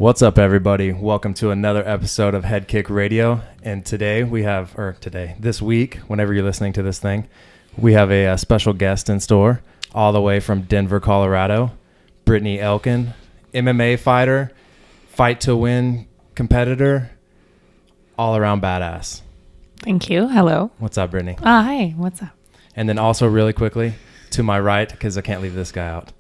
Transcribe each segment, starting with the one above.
What's up, everybody? Welcome to another episode of Head Kick Radio. And this week, whenever you're listening to this thing, we have a special guest in store, all the way from Denver, Colorado, Brittney Elkin, MMA fighter, fight to win competitor, all around badass. Thank you. Hello. What's up, Brittney? Hi. What's up? And then also really quickly, to my right, because I can't leave this guy out,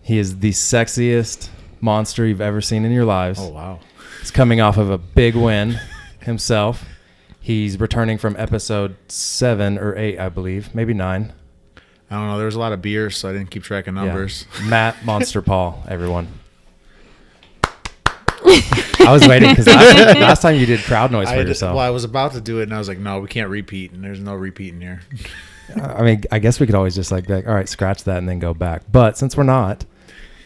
he is the sexiest monster you've ever seen in your lives. Oh, wow. He's coming off of a big win himself. He's returning from episode 7 or 8, I believe, maybe 9. I don't know. There was a lot of beers, so I didn't keep track of numbers. Yeah. Matt Monster Paul, everyone. I was waiting because last time you did crowd noise for yourself. Well, I was about to do it, and I was like, no, we can't repeat, and there's no repeating here. I mean, I guess we could always just like, all right, scratch that and then go back. But since we're not,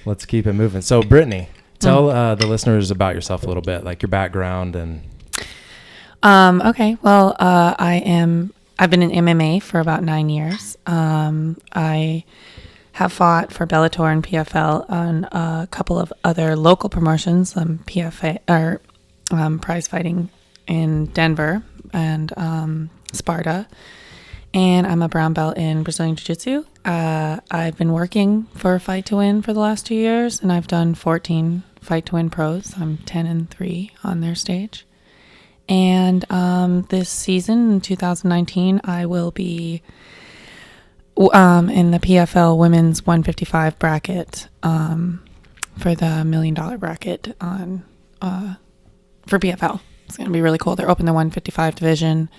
let's keep it moving. So, Brittney, tell the listeners about yourself a little bit, like your background and. Okay. Well, I've been in MMA for about 9 years. I have fought for Bellator and PFL on a couple of other local promotions, PFA or prize fighting in Denver and Sparta. And I'm a brown belt in Brazilian Jiu-Jitsu. I've been working for Fight to Win for the last 2 years, and I've done 14 Fight to Win pros. I'm 10-3 on their stage. And this season, in 2019, I will be in the PFL Women's 155 bracket for the $1 million bracket on for PFL. It's going to be really cool. They're open the 155 division.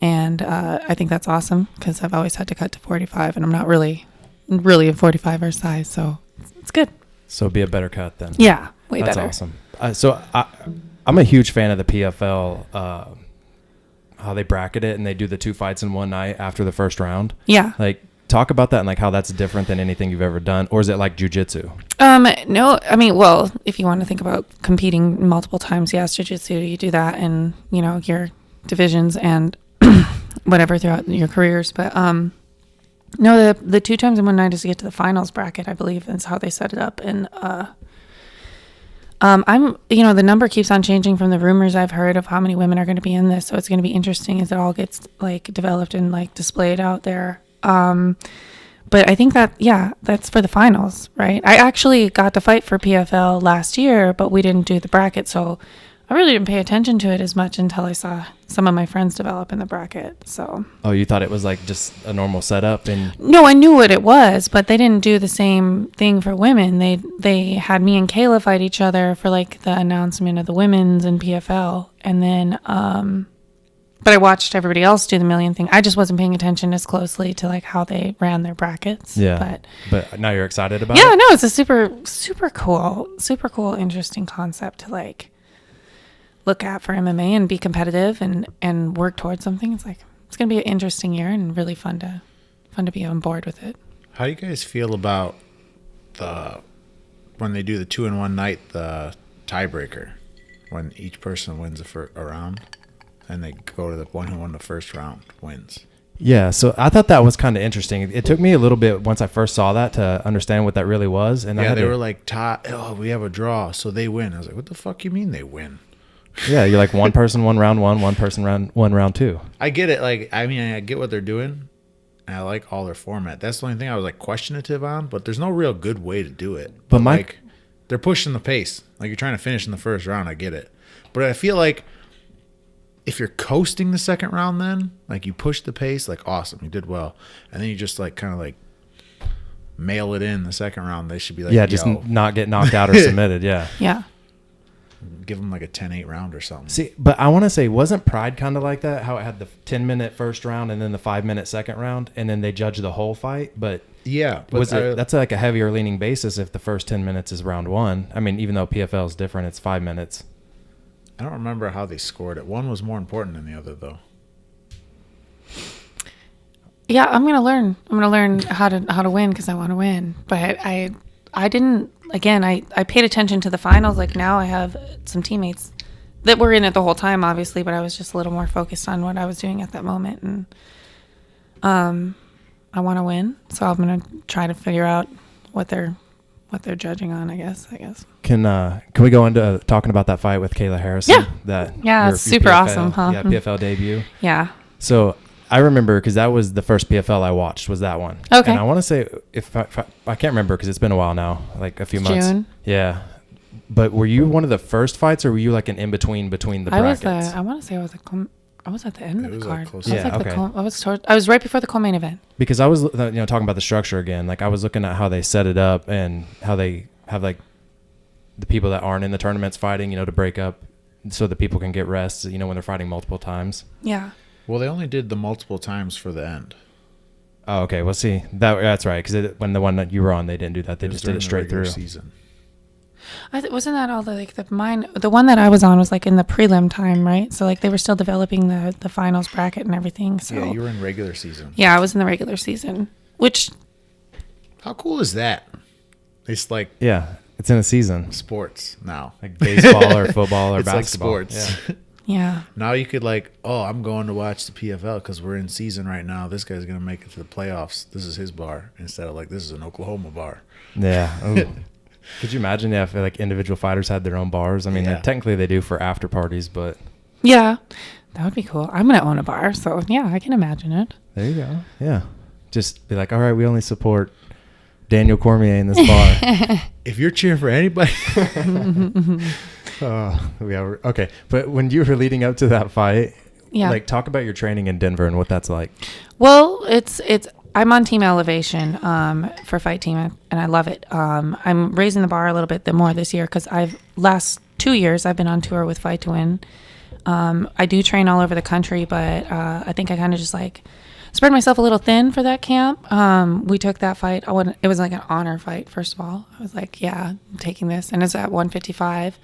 And I think that's awesome because I've always had to cut to 45, and I'm not really a 45er size, so it's good. So be a better cut then. Yeah, way better. That's awesome. I'm a huge fan of the PFL, how they bracket it, and they do the 2 fights in one night after the first round. Yeah. Like, talk about that and like how that's different than anything you've ever done, or is it like jiu-jitsu? No, I mean, well, if you want to think about competing multiple times, yes, jiu-jitsu, you do that in, your divisions and whatever throughout your careers. But no, the 2 times in one night is to get to the finals bracket, I believe, is how they set it up. And the number keeps on changing from the rumors I've heard of how many women are going to be in this. So it's going to be interesting as it all gets like developed and like displayed out there. But I think that's for the finals, right? I actually got to fight for PFL last year, but we didn't do the bracket. So I really didn't pay attention to it as much until I saw some of my friends develop in the bracket. So. Oh, you thought it was like just a normal setup? No, I knew what it was, but they didn't do the same thing for women. They had me and Kayla fight each other for like the announcement of the women's and PFL, and then but I watched everybody else do the million thing. I just wasn't paying attention as closely to like how they ran their brackets. Yeah. But now you're excited about it? Yeah, no, it's a super cool, interesting concept to like look at for MMA and be competitive and work towards something. It's like it's gonna be an interesting year and really fun to be on board with it. How do you guys feel about when they do the 2 in one night, the tiebreaker, when each person wins a round and they go to the one who won the first round wins? Yeah, so I thought that was kind of interesting. It took me a little bit once I first saw that to understand what that really was. And they were like, we have a draw, so they win. I was like, what the fuck you mean they win? Yeah, you're like one person won round 1, one person won round 2. I get it. Like, I mean, I get what they're doing. And I like all their format. That's the only thing I was like questionative on, but there's no real good way to do it. But like, they're pushing the pace. Like, you're trying to finish in the first round. I get it. But I feel like if you're coasting the second round, then like you push the pace, like awesome, you did well, and then you just like kind of like mail it in the second round. They should be like, just not get knocked out or submitted. Yeah. Give them like a 10-8 round or something. See, but I want to say, wasn't Pride kind of like that? How it had the 10-minute first round and then the 5-minute second round, and then they judge the whole fight? But yeah, but that's like a heavier leaning basis if the first 10 minutes is round 1. I mean, even though PFL is different, it's 5 minutes. I don't remember how they scored it. One was more important than the other, though. Yeah, I'm gonna learn how to win because I want to win. But I didn't. Again, I paid attention to the finals. Like now I have some teammates that were in it the whole time, obviously, but I was just a little more focused on what I was doing at that moment. And I want to win, so I'm going to try to figure out what they're judging on, I guess. can we go into talking about that fight with Kayla Harrison? Yeah. Your It's super PFL, awesome, huh? Yeah, PFL debut. Yeah. So I remember because that was the first PFL I watched was that one. Okay. And I want to say if I can't remember because it's been a while now, like a few months. June. Yeah. But were you one of the first fights, or were you like an in between the brackets? I want to say I was at the end of the card. Close. I was right before the co-main event. Because I was talking about the structure again. Like I was looking at how they set it up and how they have like the people that aren't in the tournaments fighting, to break up so that people can get rest, when they're fighting multiple times. Yeah. Well, they only did the multiple times for the end. Oh, okay. Well, see, that's right. Because when the one that you were on, they didn't do that. They just did it straight through. Season. Wasn't that all the one that I was on was like in the prelim time, right? So like they were still developing the finals bracket and everything. So yeah, you were in regular season. Yeah, I was in the regular season. Which, how cool is that? It's like it's in a season. Sports now, like baseball or football or basketball. Like sports. Yeah. Now you could I'm going to watch the PFL because we're in season right now. This guy's going to make it to the playoffs. This is his bar instead of this is an Oklahoma bar. Yeah. Ooh. Could you imagine if like individual fighters had their own bars? I mean, technically they do for after parties, but yeah, that would be cool. I'm gonna own a bar, so yeah, I can imagine it. There you go. Yeah, just be like, all right, we only support Daniel Cormier in this bar. If you're cheering for anybody, okay. But when you were leading up to that fight, talk about your training in Denver and what that's like. Well, I'm on Team Elevation for Fight Team, and I love it. I'm raising the bar a little bit more this year because last 2 years I've been on tour with Fight to Win. I do train all over the country, but I think I kind of just spread myself a little thin for that camp. We took that fight. It was like an honor fight, first of all. I was like, yeah, I'm taking this. And it's at 155,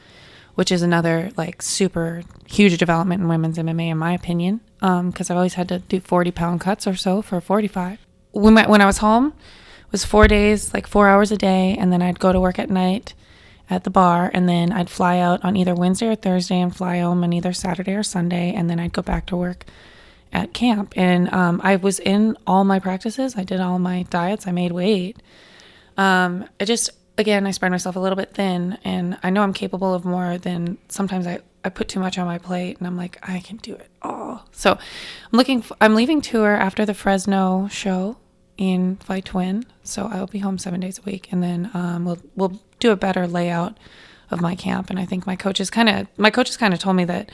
which is another super huge development in women's MMA, in my opinion, because I've always had to do 40-pound cuts or so for 45. When I was home, it was 4 days, 4 hours a day, and then I'd go to work at night at the bar, and then I'd fly out on either Wednesday or Thursday and fly home on either Saturday or Sunday, and then I'd go back to work at camp. And I was in all my practices. I did all my diets. I made weight. I spread myself a little bit thin, and I know I'm capable of more than sometimes I put too much on my plate, and I'm like, I can do it all. So I'm leaving tour after the Fresno show in Fight to Win, so I will be home 7 days a week, and then we'll do a better layout of my camp. And I think my coaches kind of told me that,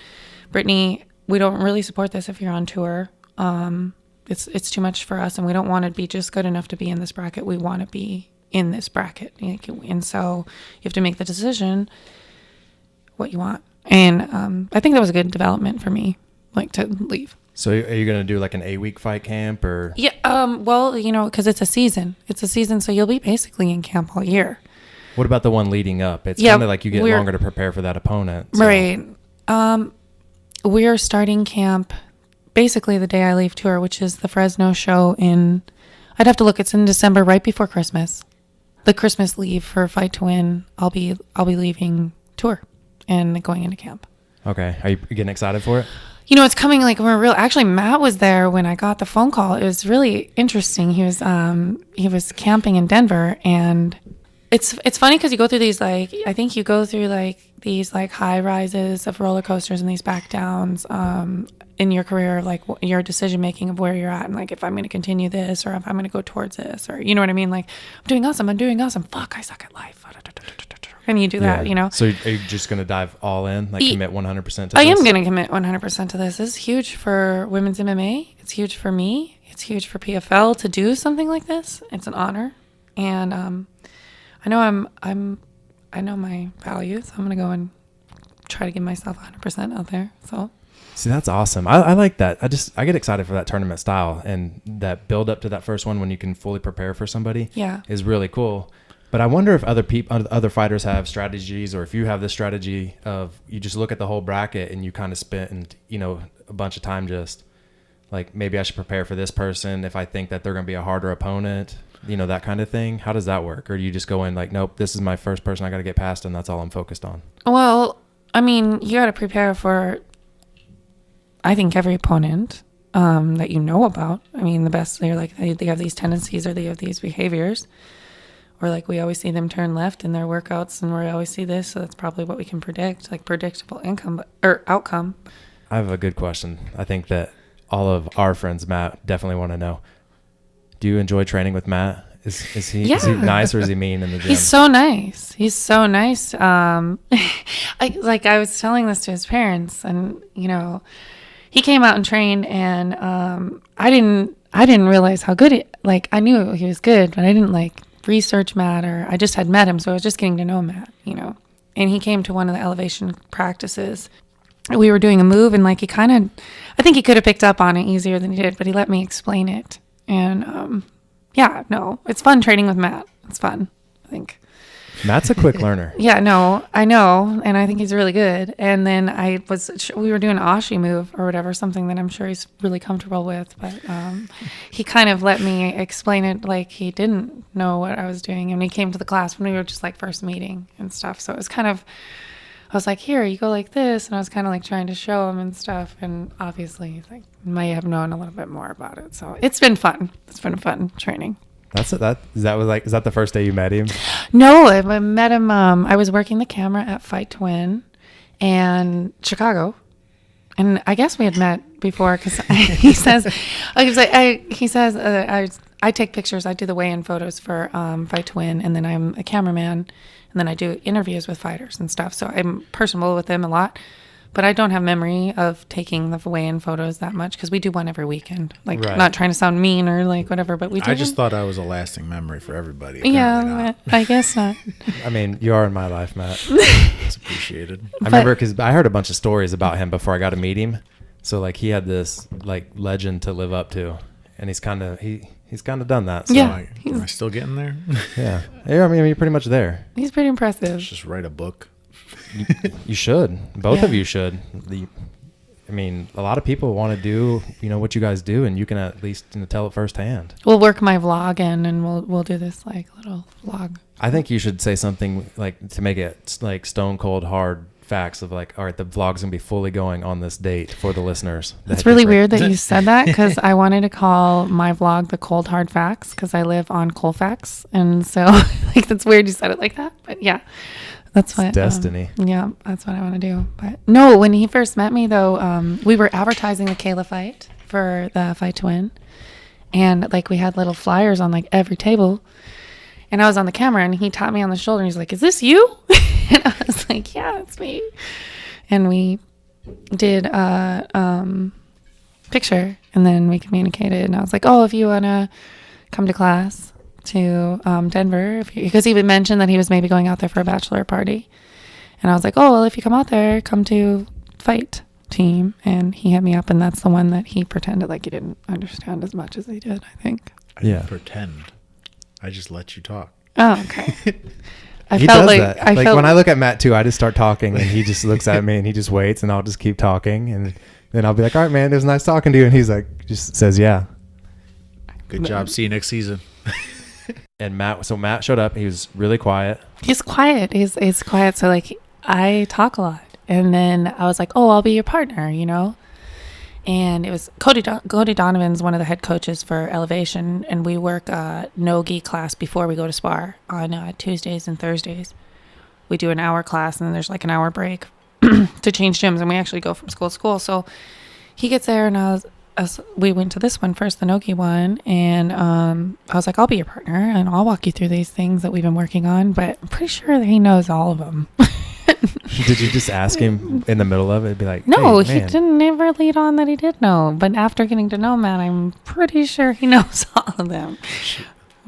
Brittney, we don't really support this if you're on tour. It's too much for us, and we don't want to be just good enough to be in this bracket. We want to be in this bracket, and so you have to make the decision what you want. And I think that was a good development for me, to leave. So are you going to do an 8-week fight camp or? Yeah. Well, because it's a season. So you'll be basically in camp all year. What about the one leading up? It's kind of like you get longer to prepare for that opponent. So. Right. We're starting camp basically the day I leave tour, which is the Fresno show I'd have to look. It's in December, right before Christmas. The Christmas leave for Fight to Win. I'll be leaving tour and going into camp. Okay. Are you getting excited for it? It's coming actually Matt was there when I got the phone call. It was really interesting. He was camping in Denver, and it's funny because you go through these I think you go through these high rises of roller coasters and these back downs in your career, your decision making of where you're at, and if I'm going to continue this or if I'm going to go towards this, or you know what I mean, I'm doing awesome, fuck, I suck at life, and you do that, So are you just going to dive all in, commit 100% to this? I am going to commit 100% to this. This is huge for women's MMA. It's huge for me. It's huge for PFL to do something like this. It's an honor, and I know I know my values. I'm going to go and try to give myself 100% out there. So. See, that's awesome. I like that. I get excited for that tournament style, and that build up to that first one when you can fully prepare for somebody is really cool. But I wonder if other fighters have strategies, or if you have this strategy of you just look at the whole bracket and you kind of spend, a bunch of time just maybe I should prepare for this person if I think that they're going to be a harder opponent, that kind of thing. How does that work? Or do you just go in nope, this is my first person I got to get past, and that's all I'm focused on? Well, I mean, you got to prepare for, I think, every opponent that you know about. I mean, the best, they're they have these tendencies or they have these behaviors, Or like we always see them turn left in their workouts, and we always see this, so that's probably what we can predict, like predictable income or outcome. I have a good question. I think that all of our friends, Matt, definitely want to know. Do you enjoy training with Matt? Is he nice or is he mean in the gym? He's so nice. He's so nice. I was telling this to his parents, and he came out and trained, and I didn't realize how good I knew he was good, but I didn't research Matt, or I just had met him, so I was just getting to know Matt, And he came to one of the elevation practices. We were doing a move, and I think he could have picked up on it easier than he did, but he let me explain it. And it's fun training with Matt. It's fun, I think. Matt's a quick learner. Yeah, no, I know, and I think he's really good. And then we were doing an Ashi move or whatever, something that I'm sure he's really comfortable with. But he kind of let me explain it like he didn't know what I was doing. And he came to the class when we were just first meeting and stuff. So it was kind of, I was like, here, you go like this. And I was kind of trying to show him and stuff. And obviously he's may have known a little bit more about it. So it's been fun. It's been fun training. Is that the first day you met him? No, I met him. I was working the camera at Fight to Win and Chicago. And I guess we had met before because he says, I take pictures. I do the weigh-in photos for Fight to Win, and then I'm a cameraman, and then I do interviews with fighters and stuff. So I'm personable with them a lot, but I don't have memory of taking the weigh-in photos that much because we do one every weekend. Right. Not trying to sound mean or whatever, but we do. I just thought I was a lasting memory for everybody. Yeah, I guess not. I mean, you are in my life, Matt. It's appreciated. I remember because I heard a bunch of stories about him before I got to meet him. So he had this legend to live up to, and he's kind of done that. So yeah. Am I still getting there? Yeah. I mean, you're pretty much there. He's pretty impressive. Just write a book. You should. Both of you should. I mean, a lot of people want to do, what you guys do, and you can at least tell it firsthand. We'll work my vlog in, and we'll do this little vlog. I think you should say something to make it stone cold hard facts of all right, the vlog's gonna be fully going on this date for the listeners. It's really weird that you said that because I wanted to call my vlog the cold hard facts because I live on Colfax, and so that's weird you said it like that, but yeah. That's what destiny. Yeah, that's what I want to do. But no, when he first met me though, we were advertising the Kayla fight for the Fight to Win, and we had little flyers on every table, and I was on the camera, and he tapped me on the shoulder, and he's like, "Is this you?" And I was like, "Yeah, it's me." And we did a picture, and then we communicated, and I was like, "Oh, if you wanna come to class to Denver," because he would mention that he was maybe going out there for a bachelor party, and I was like, "Oh, well, if you come out there, come to Fight Team." And he hit me up, and that's the one that he pretended like he didn't understand as much as he did, I think. I didn't pretend. I just let you talk. Oh, okay. He does that. When I look at Matt too, I just start talking, and he just looks at me, and he just waits, and I'll just keep talking, and then I'll be like, "All right, man, it was nice talking to you," and he's just says, "Yeah." Good job. See you next season. And Matt showed up. He was really quiet. He's quiet. He's quiet. So I talk a lot. And then I was like, "Oh, I'll be your partner," And it was Cody Donovan's one of the head coaches for Elevation, and we work a no-gi class before we go to spar on Tuesdays and Thursdays. We do an hour class, and then there's an hour break to change gyms, and we actually go from school to school. So he gets there, and we went to this one first, the no-gi one, and I was like, "I'll be your partner, and I'll walk you through these things that we've been working on," but I'm pretty sure that he knows all of them. Did you just ask him in the middle of it? Be like, no, "Hey, he didn't never lead on that he did know. But after getting to know Matt, I'm pretty sure he knows all of them.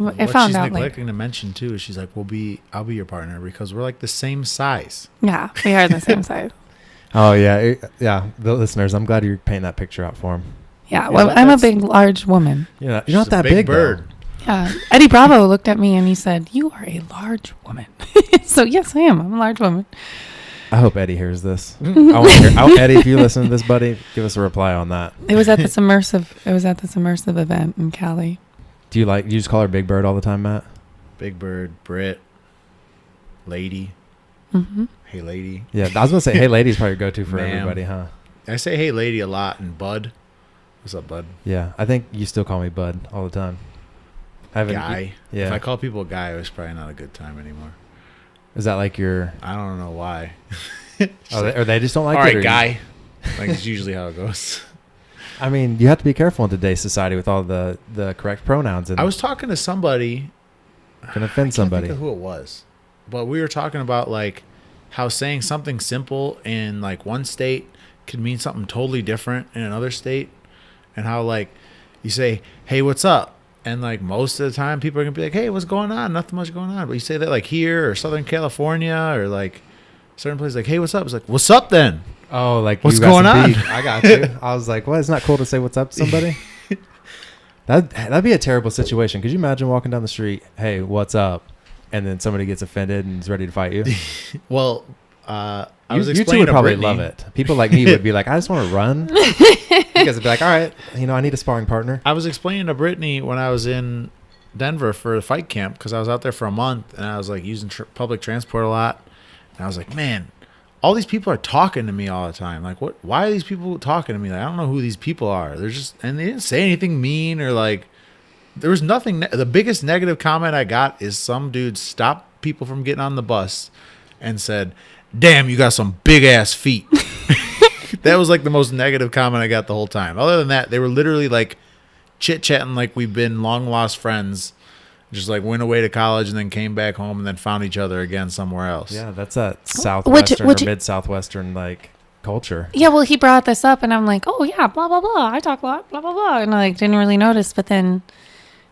I found out she's neglecting to mention too is she's like, I'll be your partner because we're the same size. Yeah, we are the same size. Oh yeah, yeah. The listeners, I'm glad you're painting that picture out for him. Yeah, well, I'm a big, large woman. Yeah, you're not that big bird. Though. Yeah, Eddie Bravo looked at me and he said, "You are a large woman." So yes, I am. I'm a large woman. I hope Eddie hears this. I want to hear. Eddie, if you listen to this, buddy, give us a reply on that. It was at this immersive event in Cali. Do you just call her Big Bird all the time, Matt? Big Bird, Britt, Lady. Mm-hmm. Hey, Lady. Yeah, I was gonna say, "Hey, Lady" is probably your go-to for Ma'am. everybody, huh? I say "Hey, Lady" a lot, and Bud. What's up, Bud? Yeah, I think you still call me Bud all the time. Guy. Yeah. If I call people guy, it's probably not a good time anymore. Is that like your? I don't know why. Or they just don't like all it? right, guy. Like it's usually how it goes. I mean, you have to be careful in today's society with all the correct pronouns. And I was talking to somebody. Can offend somebody. I can't think of who it was, but we were talking about like how saying something simple in like one state could mean something totally different in another state, and how like you say, "Hey, what's up?" and like most of the time people are gonna be like, "Hey, what's going on?" Nothing much going on. But you say that like here or Southern California or like certain places, like, "Hey, what's up?" It's like, "What's up then?" Oh, like what's you got going some on? beef. I got you. I was like, "What? It's not cool to say what's up to somebody." That'd be a terrible situation. Could you imagine walking down the street, "Hey, what's up?" and then somebody gets offended and is ready to fight you? Well, I was you two explaining would to probably Brittney. love it. People like me would be like, "I just want to run." You guys would be like, "All right, I need a sparring partner." I was explaining to Brittney when I was in Denver for the fight camp because I was out there for a month and I was like using public transport a lot. And I was like, man, all these people are talking to me all the time. Like, what? Why are these people talking to me? Like, I don't know who these people are. They're just, and they didn't say anything mean or like, there was nothing. The biggest negative comment I got is some dude stopped people from getting on the bus and said, "Damn, you got some big ass feet." That was like the most negative comment I got the whole time. Other than that, they were literally like chit chatting like we've been long lost friends. Just like went away to college and then came back home and then found each other again somewhere else. Yeah, that's that southwestern or mid southwestern like culture. Yeah, well, he brought this up, and I'm like, "Oh yeah, blah blah blah. I talk a lot, blah blah blah," and I like didn't really notice. But then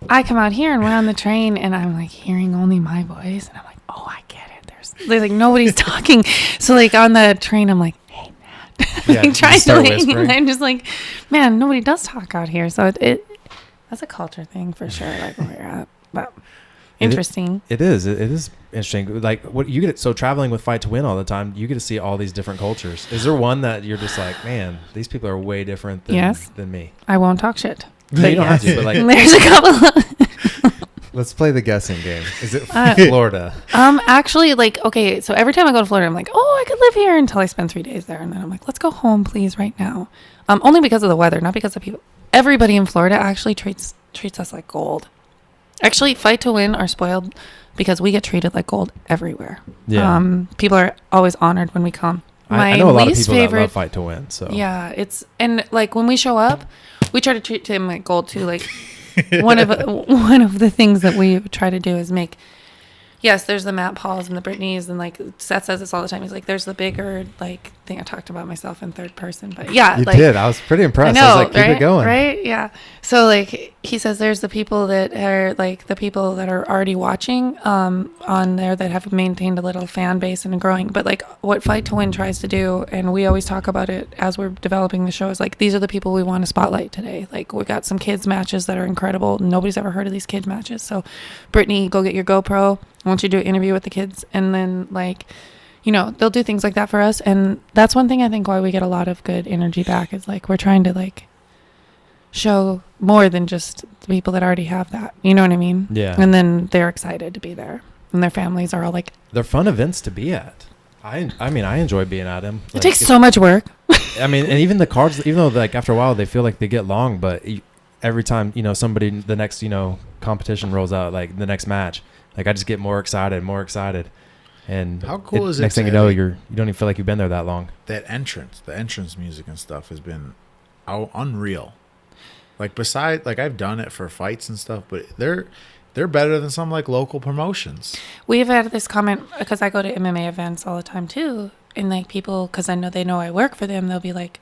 I come out here and we're on the train, and I'm like hearing only my voice, and I'm like, "Oh, I get it. There's like nobody's talking." So like on the train, I'm like, "Hey, Matt," Yeah, like, trying to start like, whispering. I'm just like, man, nobody does talk out here. So it that's a culture thing for sure. Like where you're at, but interesting. It is interesting. Like what you get. So traveling with Fight to Win all the time, you get to see all these different cultures. Is there one that you're just like, man, these people are way different than me? I won't talk shit. No, you don't have to. But like, There's a couple. let's play the guessing game. Is it Florida? Actually, like, okay, so every time I go to Florida, I'm like, oh, I could live here until I spend 3 days there. And then I'm like, let's go home, please, right now. Only because of the weather, not because of people. Everybody in Florida actually treats us like gold. Actually, Fight to Win are spoiled because we get treated like gold everywhere. Yeah. People are always honored when we come. I know a lot of people that love Fight to Win. So yeah, and like when we show up, we try to treat him like gold too. Like one of the things that we try to do is make. Yes, there's the Matt Pauls and the Brittneys, and like Seth says this all the time. He's like, there's the bigger like thing. I talked about myself in third person, but yeah, you like, did. I was pretty impressed. I know, I was like, keep right? it going. Right? Yeah. So like he says, there's the people that are like the people that are already watching on there that have maintained a little fan base and growing. But like what Fight to Win tries to do, and we always talk about it as we're developing the show, is like these are the people we want to spotlight today. Like we got some kids matches that are incredible. Nobody's ever heard of these kids matches. So Brittney, go get your GoPro. I want you to do an interview with the kids, and then like, you know, they'll do things like that for us. And that's one thing I think why we get a lot of good energy back is like, we're trying to like show more than just the people that already have that, you know what I mean? Yeah. And then they're excited to be there, and their families are all like, They're fun events to be at. I mean, I enjoy being at them. it takes so much work. I mean, and even the cards, even though like after a while they feel like they get long, but every time, you know, somebody, the next, you know, competition rolls out, like the next match, like I just get more excited. And how cool is it? Next thing you know, you don't even feel like you've been there that long. The entrance music and stuff has been unreal. Like beside, like I've done it for fights and stuff, but they're better than some like local promotions. We've had this comment because I go to MMA events all the time too, and like people, because I know they know I work for them, they'll be like,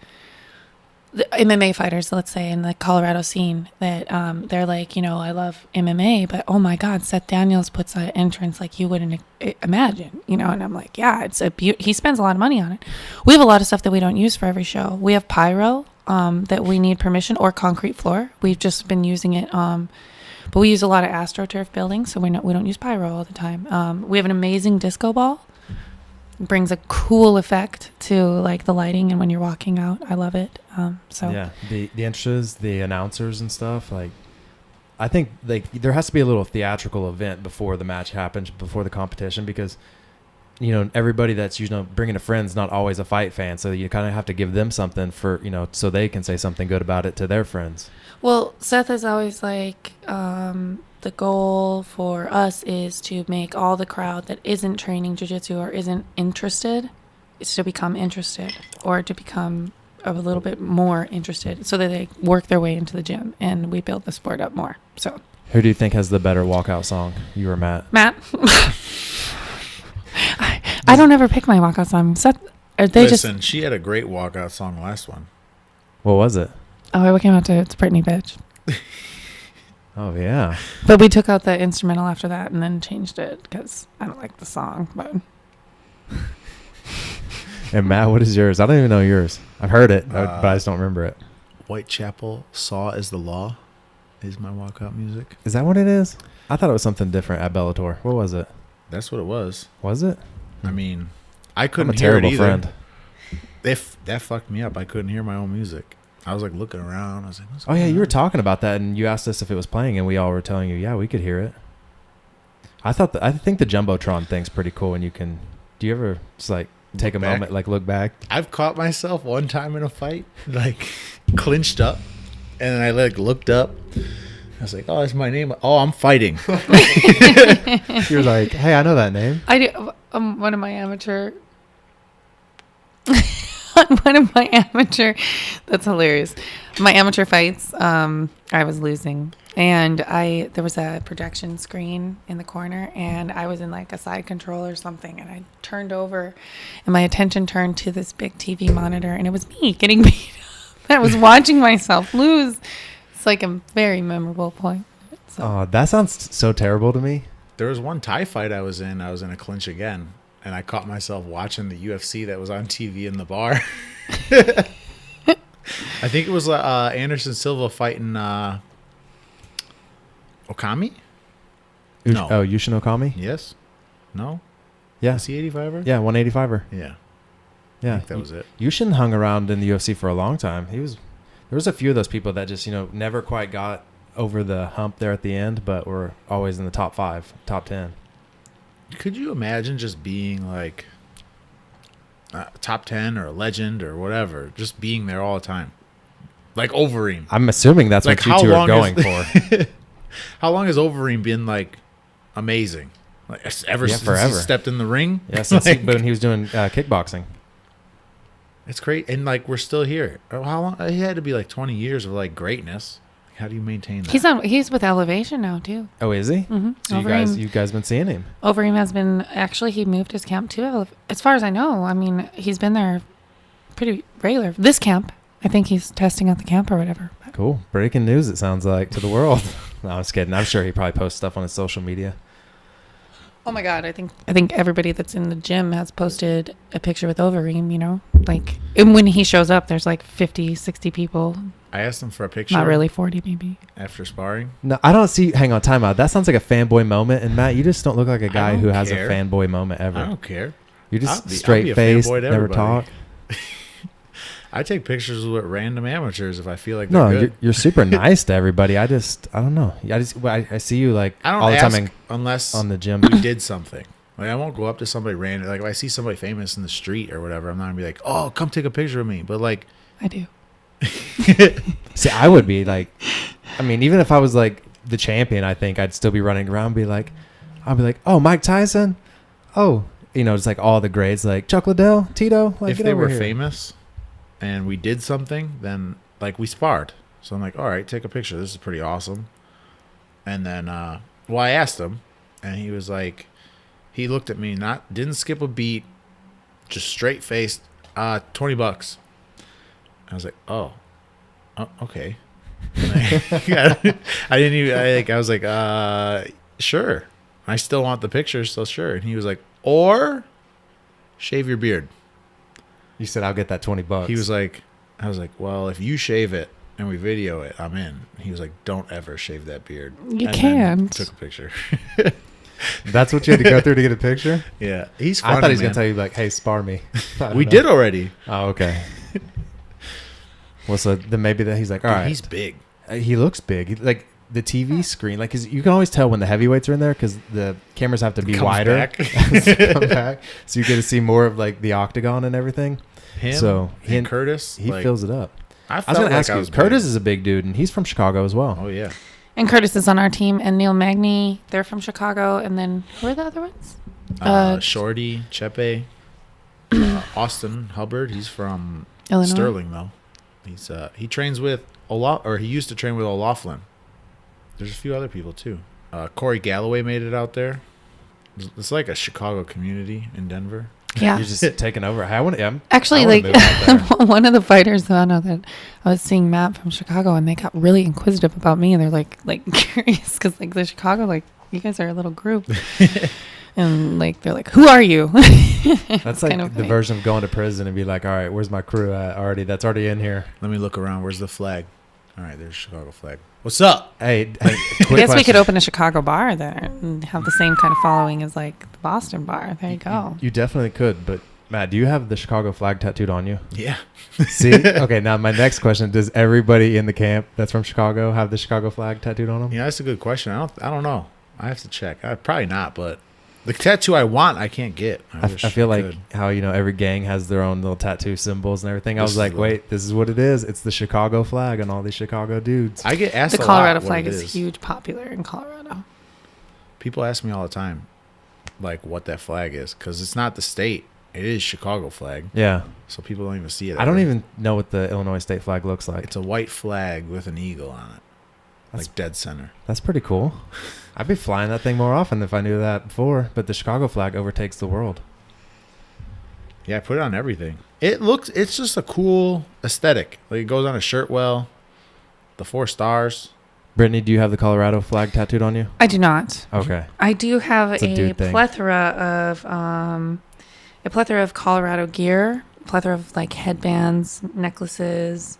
the MMA fighters, let's say in the Colorado scene, that they're like, you know, I love MMA, but oh my God, Seth Daniels puts an entrance like you wouldn't imagine, you know. And I'm like, yeah, it's he spends a lot of money on it. We have a lot of stuff that we don't use for every show. We have pyro that we need permission, or concrete floor. We've just been using it, but we use a lot of AstroTurf buildings, so we don't use pyro all the time. We have an amazing disco ball. Brings a cool effect to like the lighting and when you're walking out. I love it. So yeah, the entrances, the announcers and stuff, like I think like there has to be a little theatrical event before the match happens, before the competition, because you know everybody that's usually bringing a friend's not always a fight fan, so you kind of have to give them something for, you know, so they can say something good about it to their friends. well, Seth is always like the goal for us is to make all the crowd that isn't training jiu-jitsu or isn't interested is to become interested, or to become a little bit more interested, so that they work their way into the gym and we build the sport up more. So Who do you think has the better walkout song, you or Matt? Matt. I don't ever pick my walkout song. Listen, she had a great walkout song last one. What was it? Oh, we came out to It's Brittney Bitch. Oh, yeah. But we took out the instrumental after that and then changed it because I don't like the song. But And Matt, what is yours? I don't even know yours. I've heard it, but I just don't remember it. Whitechapel, Saw is the Law is my walkout music. Is that what it is? I thought it was something different at Bellator. What was it? That's what it was. Was it? I mean, I I'm couldn't a hear it terrible either. friend. That fucked me up. I couldn't hear my own music. I was like looking around. I was like, what's Oh, yeah, going you were on? talking about that, and you asked us if it was playing, and we all were telling you, yeah, we could hear it. I think the Jumbotron thing's pretty cool, and you can... Do you ever just, like, take a Look back? moment, like, look back? I've caught myself one time in a fight, like clinched up, and then I like looked up. I was like, "Oh, that's my name. Oh, I'm fighting." You're like, hey, I know that name. I do. One of my amateur. That's hilarious. My amateur fights, I was losing, and there was a projection screen in the corner, and I was in like a side control or something, and I turned over, and my attention turned to this big TV monitor, and it was me getting beat up. I was watching myself lose. It's like a very memorable point. So. Oh, that sounds so terrible to me. There was one Thai fight I was in a clinch again, and I caught myself watching the UFC that was on TV in the bar. I think it was Anderson Silva fighting Okami. No. Oh, Yushin Okami? Yes. No. Yeah. Was he 85er? Yeah, 185er. Yeah. Yeah. I think that was it. Yushin hung around in the UFC for a long time. There was a few of those people that just, never quite got over the hump there at the end, but were always in the top 5, top 10. Could you imagine just being like top 10 or a legend or whatever, just being there all the time? Like Overeem. I'm assuming that's Like, what you how two are long going is- for. How long has Overeem been like amazing? Like ever since forever. he stepped in the ring? Yeah, since Like, when he was doing kickboxing. it's great. And like we're still here. How long? He had to be like 20 years of like greatness. How do you maintain that? He's with Elevation now too. Oh, is he? Mm-hmm. So you guys been seeing him? Overeem has been, actually, he moved his camp to, as far as I know. I mean, he's been there pretty regular. This camp, I think he's testing out the camp or whatever. Cool. Breaking news, it sounds like, to the world. No, I was kidding. I'm sure he probably posts stuff on his social media. Oh my God, I think everybody that's in the gym has posted a picture with Overeem, like, and when he shows up, there's like 50, 60 people. I asked him for a picture. Not really 40 maybe. After sparring. No, I don't see. Hang on, time out. That sounds like a fanboy moment. And Matt, you just don't look like a guy don't who has a care. fanboy moment ever. I don't care. You're just I'll be a straight faced, fanboy to never everybody. talk. I take pictures with random amateurs if I feel like No, they're good. you're super nice to everybody. I don't know. I see you like I don't all the ask time unless on the gym. we did something. Like I won't go up to somebody random. Like if I see somebody famous in the street or whatever, I'm not gonna be like, "Oh, come take a picture of me." But like, I do. See, I would be like, I mean, even if I was like the champion, I think I'd still be running around, I'll be like, oh, Mike Tyson, oh, just like all the grades, like Chuck Liddell, Tito. Like, if get they over were here. famous and we did something, then like we sparred. So I'm like, all right, take a picture. This is pretty awesome. And then, I asked him, and he was like, he looked at me, didn't skip a beat, just straight faced, $20. I was like, oh, okay. I didn't even. I was like, sure. I still want the picture, so sure. And he was like, or shave your beard. You said I'll get that $20. He was like, I was like, well, if you shave it and we video it, I'm in. He was like, don't ever shave that beard. You And then can't. took a picture. That's what you had to go through to get a picture? Yeah, he's funny, I thought he was man. going to tell you, like, hey, spar me. We did already. Oh, okay. Well, so then maybe that he's like, all Dude, right. he's big. He looks big. Like the TV screen, like 'cause you can always tell when the heavyweights are in there because the cameras have to be Comes wider. back. Come back, so you get to see more of like the octagon and everything. Him So and Curtis, he like, fills it up. I I was going to ask you, was Curtis big. is a big dude, and he's from Chicago as well. Oh yeah, And Curtis is on our team, and Neil Magny, they're from Chicago. And then who are the other ones? Shorty, Chepe, Austin Hubbard. He's from Illinois. Sterling, though. He trains with he used to train with O'Laughlin. There's a few other people too. Corey Galloway made it out there. It's like a Chicago community in Denver. Yeah. You're just taking over. Actually, like one of the fighters found out that I was seeing Matt from Chicago, and they got really inquisitive about me, and they're like curious because like the Chicago, like you guys are a little group, and like they're like, who are you? That's like the version of going to prison and be like, all right, where's my crew at already? That's already in here. Let me look around. Where's the flag? All right, there's Chicago flag. What's up? Hey, I guess we could open a Chicago bar there and have the same kind of following as like the Boston bar. There you go. You definitely could, but Matt, do you have the Chicago flag tattooed on you? Yeah. See? Okay, now my next question, does everybody in the camp that's from Chicago have the Chicago flag tattooed on them? Yeah, that's a good question. I don't know. I have to check. Probably not, but the tattoo I want, I can't get. I feel like how, every gang has their own little tattoo symbols and everything. I was like, wait, this is what it is. It's the Chicago flag and all these Chicago dudes. I get asked the Colorado flag is huge, popular in Colorado. People ask me all the time, like, what that flag is, because it's not the state. It is Chicago flag. Yeah. So people don't even see it. I don't even know what the Illinois state flag looks like. It's a white flag with an eagle on it. Like dead center. That's pretty cool. I'd be flying that thing more often if I knew that before, but the Chicago flag overtakes the world. Yeah, I put it on everything. It's just a cool aesthetic. Like it goes on a shirt well. The 4 stars. Brittney, do you have the Colorado flag tattooed on you? I do not. Okay. I do have a plethora of Colorado gear, plethora of like headbands, necklaces,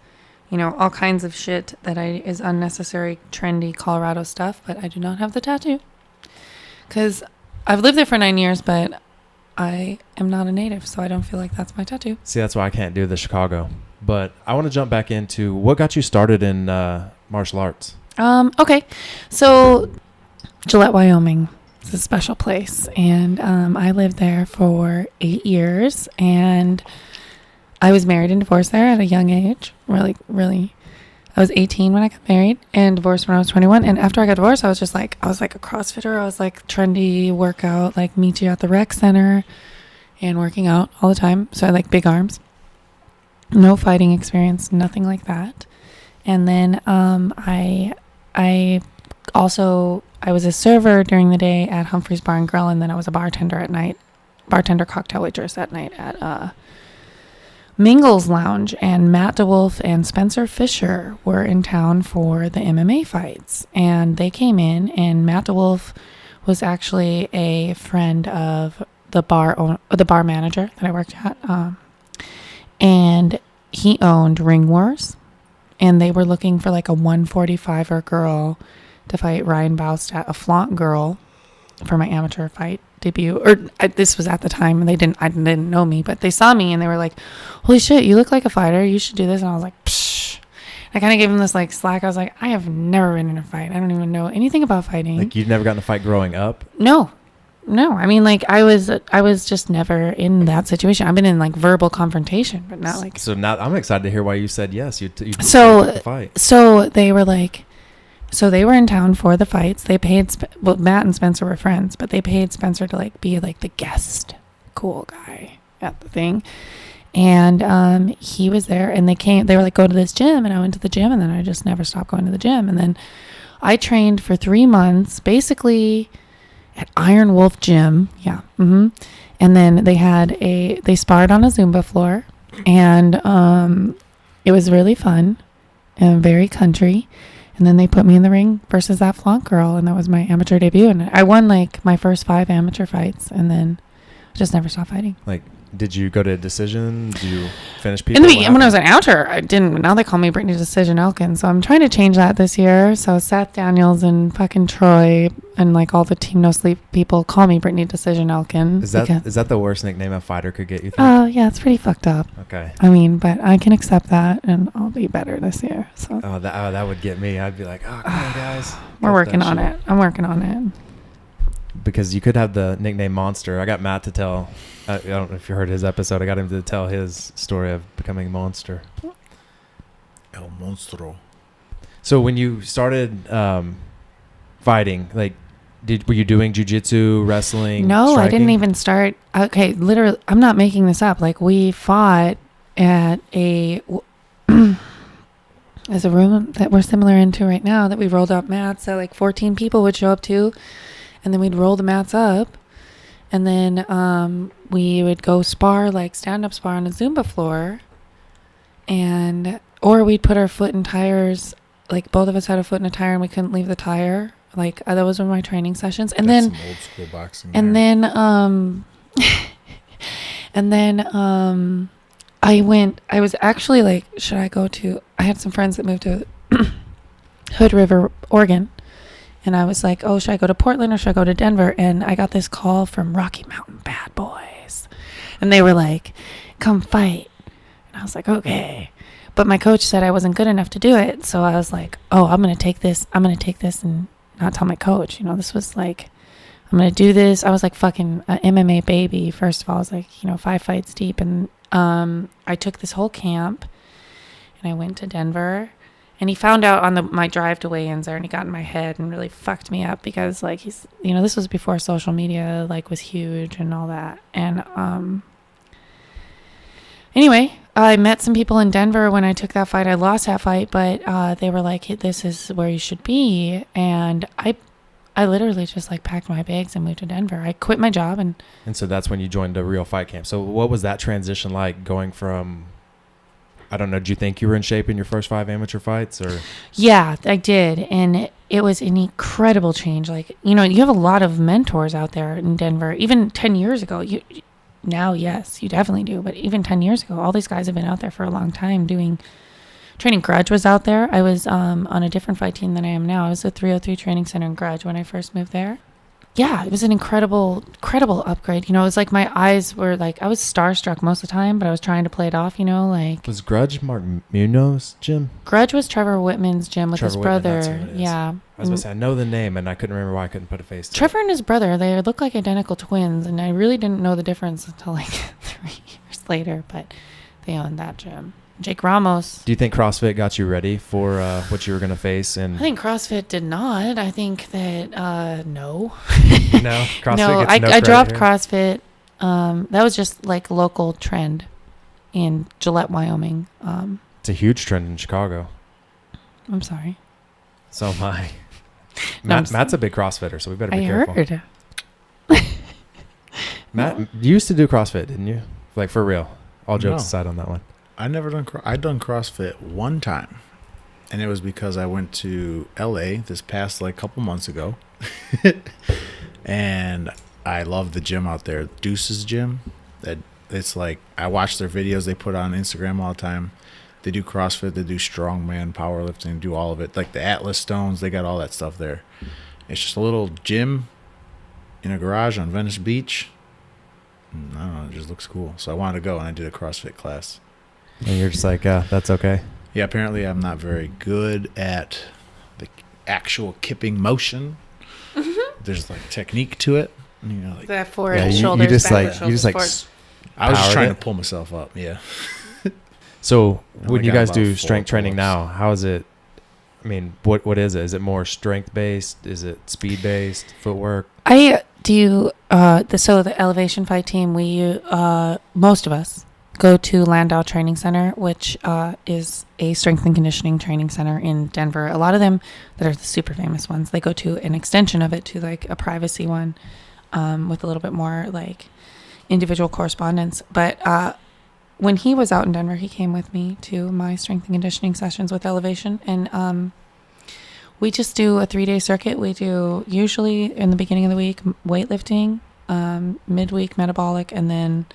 all kinds of shit that is unnecessary, trendy Colorado stuff, but I do not have the tattoo. Because I've lived there for 9 years, but I am not a native, so I don't feel like that's my tattoo. See, that's why I can't do the Chicago. But I want to jump back into what got you started in martial arts. Okay. So Gillette, Wyoming is a special place, and I lived there for 8 years, and I was married and divorced there at a young age. Really. I was 18 when I got married and divorced when I was 21. And after I got divorced, I was like a CrossFitter. I was like trendy workout, like meet you at the rec center and working out all the time. So I like big arms, no fighting experience, nothing like that. And then I was a server during the day at Humphrey's Bar and Grill. And then I was a bartender at night, cocktail waitress at night at, Mingle's Lounge, and Matt DeWolf and Spencer Fisher were in town for the MMA fights, and they came in, and Matt DeWolf was actually a friend of the bar manager that I worked at, and he owned Ring Wars, and they were looking for like a 145er girl to fight Ryan Baustad, a flaunt girl, for my amateur fight debut. This was at the time, and I didn't know me, but they saw me and they were like, holy shit, you look like a fighter, you should do this. And I was like, psh. I kind of gave him this like slack. I was like, I have never been in a fight. I don't even know anything about fighting. Like, you'd never gotten a fight growing up? No. I mean, like, I was just never in that situation. I've been in like verbal confrontation, but not like. So now I'm excited to hear why you said yes. You fight. So they were like, so they were in town for the fights. They paid, Matt and Spencer were friends, but they paid Spencer to like be like the guest cool guy at the thing. And he was there, and they were like, go to this gym. And I went to the gym, and then I just never stopped going to the gym. And then I trained for 3 months, basically at Iron Wolf Gym. Yeah. Mm-hmm. And then they sparred on a Zumba floor, and it was really fun and very country. And then they put me in the ring versus that flaunt girl, and that was my amateur debut. And I won like my first 5 amateur fights, and then I just never stopped fighting. Like, did you go to a decision? Did you finish people? In the beginning, when I was an amateur, I didn't. Now they call me Brittney Decision Elkin, so I'm trying to change that this year. So Seth Daniels and fucking Troy and like all the Team No Sleep people call me Brittney Decision Elkin. Is that the worst nickname a fighter could get, you think? Yeah, it's pretty fucked up. Okay. I mean, but I can accept that, and I'll be better this year. So. That would get me. I'd be like, oh, come on, guys. We're working on it. I'm working on it. Because you could have the nickname Monster. I got Matt to tell. I don't know if you heard his episode. I got him to tell his story of becoming Monster. El Monstro. So when you started fighting? Like, were you doing jiu-jitsu, wrestling? No, striking? I didn't even start. Okay, literally, I'm not making this up. Like, we fought at as a room that we're similar into right now, that we rolled up mats that like 14 people would show up to, and then we'd roll the mats up, and then we would go spar, like stand-up spar on a Zumba floor, or we'd put our foot in tires, like both of us had a foot in a tire and we couldn't leave the tire. Like those were my training sessions. And That's then some old school boxing. and there. then I was actually like, should I go to, I had some friends that moved to Hood River, Oregon. And I was like, oh, should I go to Portland or should I go to Denver? And I got this call from Rocky Mountain Bad Boys. And they were like, come fight. And I was like, okay. But my coach said I wasn't good enough to do it. So I was like, oh, I'm going to take this and not tell my coach. You know, this was like, I'm going to do this. I was like fucking an MMA baby. First of all, I was like, 5 fights deep. And I took this whole camp and I went to Denver, and he found out on my drive to weigh-ins there, and he got in my head and really fucked me up because like he's, this was before social media like was huge and all that. And anyway, I met some people in Denver when I took that fight. I lost that fight, but they were like, hey, this is where you should be. And I literally just like packed my bags and moved to Denver. I quit my job and so that's when you joined a real fight camp. So what was that transition like, going from, I don't know, did you think you were in shape in your first 5 amateur fights, or? Yeah, I did. And it was an incredible change. Like, you have a lot of mentors out there in Denver. Even 10 years ago, now, yes, you definitely do. But even 10 years ago, all these guys have been out there for a long time doing training. Grudge was out there. I was on a different fight team than I am now. I was at 303 Training Center in Grudge when I first moved there. Yeah, it was an incredible upgrade. It was like my eyes were like, I was starstruck most of the time, but I was trying to play it off, like. Was Grudge Mark Munoz's gym? Grudge was Trevor Whitman's gym with his brother. Yeah. I was going to say, I know the name, and I couldn't remember why I couldn't put a face to it. Trevor and his brother, they look like identical twins, and I really didn't know the difference until like 3 years later, but they owned that gym. Jake Ramos. Do you think CrossFit got you ready for what you were going to face? And I think CrossFit did not. I think that no. No, CrossFit no, gets no I dropped here. CrossFit. That was just like local trend in Gillette, Wyoming. It's a huge trend in Chicago. I'm sorry. So am I. No, Matt's a big CrossFitter, so we better be I careful. heard. Matt, you used to do CrossFit, didn't you? Like, for real. All jokes aside on that one. I'd done CrossFit one time, and it was because I went to LA this past like couple months ago, and I love the gym out there, Deuce's gym. It's like, I watch their videos they put on Instagram all the time. They do CrossFit, they do strongman, powerlifting, do all of it. Like the Atlas Stones, they got all that stuff there. It's just a little gym in a garage on Venice Beach. I don't know, it just looks cool. So I wanted to go, and I did a CrossFit class. And you're just like, that's okay. Yeah, apparently I'm not very good at the actual kipping motion. Mm-hmm. There's like technique to it. Like That forward shoulders, you just backward, like you just like. forward. I was just trying it. to pull myself up. Yeah. So when you got guys about do 4 strength training pull-ups. now, how is it? I mean, what is it? Is it more strength based? Is it speed based? Footwork? I do. The elevation fight team. We most of us go to Landow Training Center, which is a strength and conditioning training center in Denver. A lot of them that are the super famous ones, they go to an extension of it to like a privacy one with a little bit more like individual correspondence. But when he was out in Denver, he came with me to my strength and conditioning sessions with Elevation. And we just do a 3-day circuit. We do usually in the beginning of the week weightlifting, midweek metabolic, and then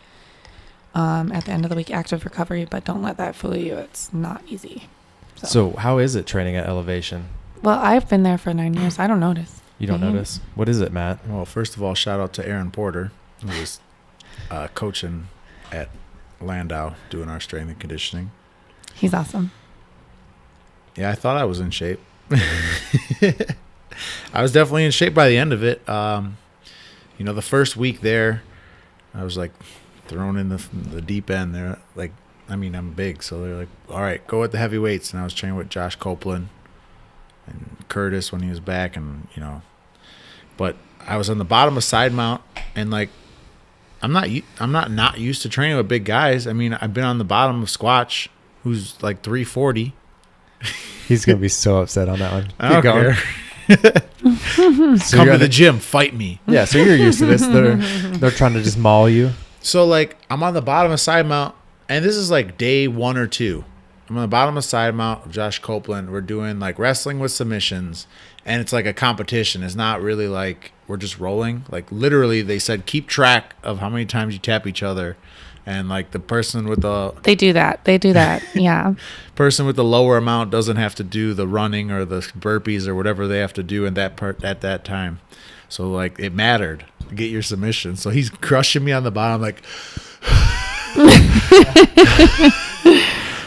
at the end of the week active recovery. But don't let that fool you. It's not easy. So how is it training at Elevation? Well, I've been there for 9 years. I don't notice. You don't notice? What is it, Matt? Well, first of all, shout out to Aaron Porter, who was coaching at Landow doing our strength and conditioning. He's awesome. Yeah, I thought I was in shape. I was definitely in shape by the end of it. The first week there, I was like thrown in the deep end there. Like, I mean, I'm big, so they're like, all right, go with the heavy weights. And I was training with Josh Copeland and Curtis when he was back, and but I was on the bottom of side mount, and like I'm not used to training with big guys. I mean, I've been on the bottom of Squatch, who's like 340. He's gonna be so upset on that one. I don't care. So come to the gym, fight me. Yeah, so you're used to this. They're trying to just maul you. So like I'm on the bottom of side mount, and this is like day 1 or 2. I'm on the bottom of side mount with Josh Copeland. We're doing like wrestling with submissions, and it's like a competition. It's not really like we're just rolling. Like literally, they said keep track of how many times you tap each other, and like the person with the They do that. Yeah. person with the lower amount doesn't have to do the running or the burpees or whatever they have to do in that part at that time. So like it mattered to get your submission. So he's crushing me on the bottom, like.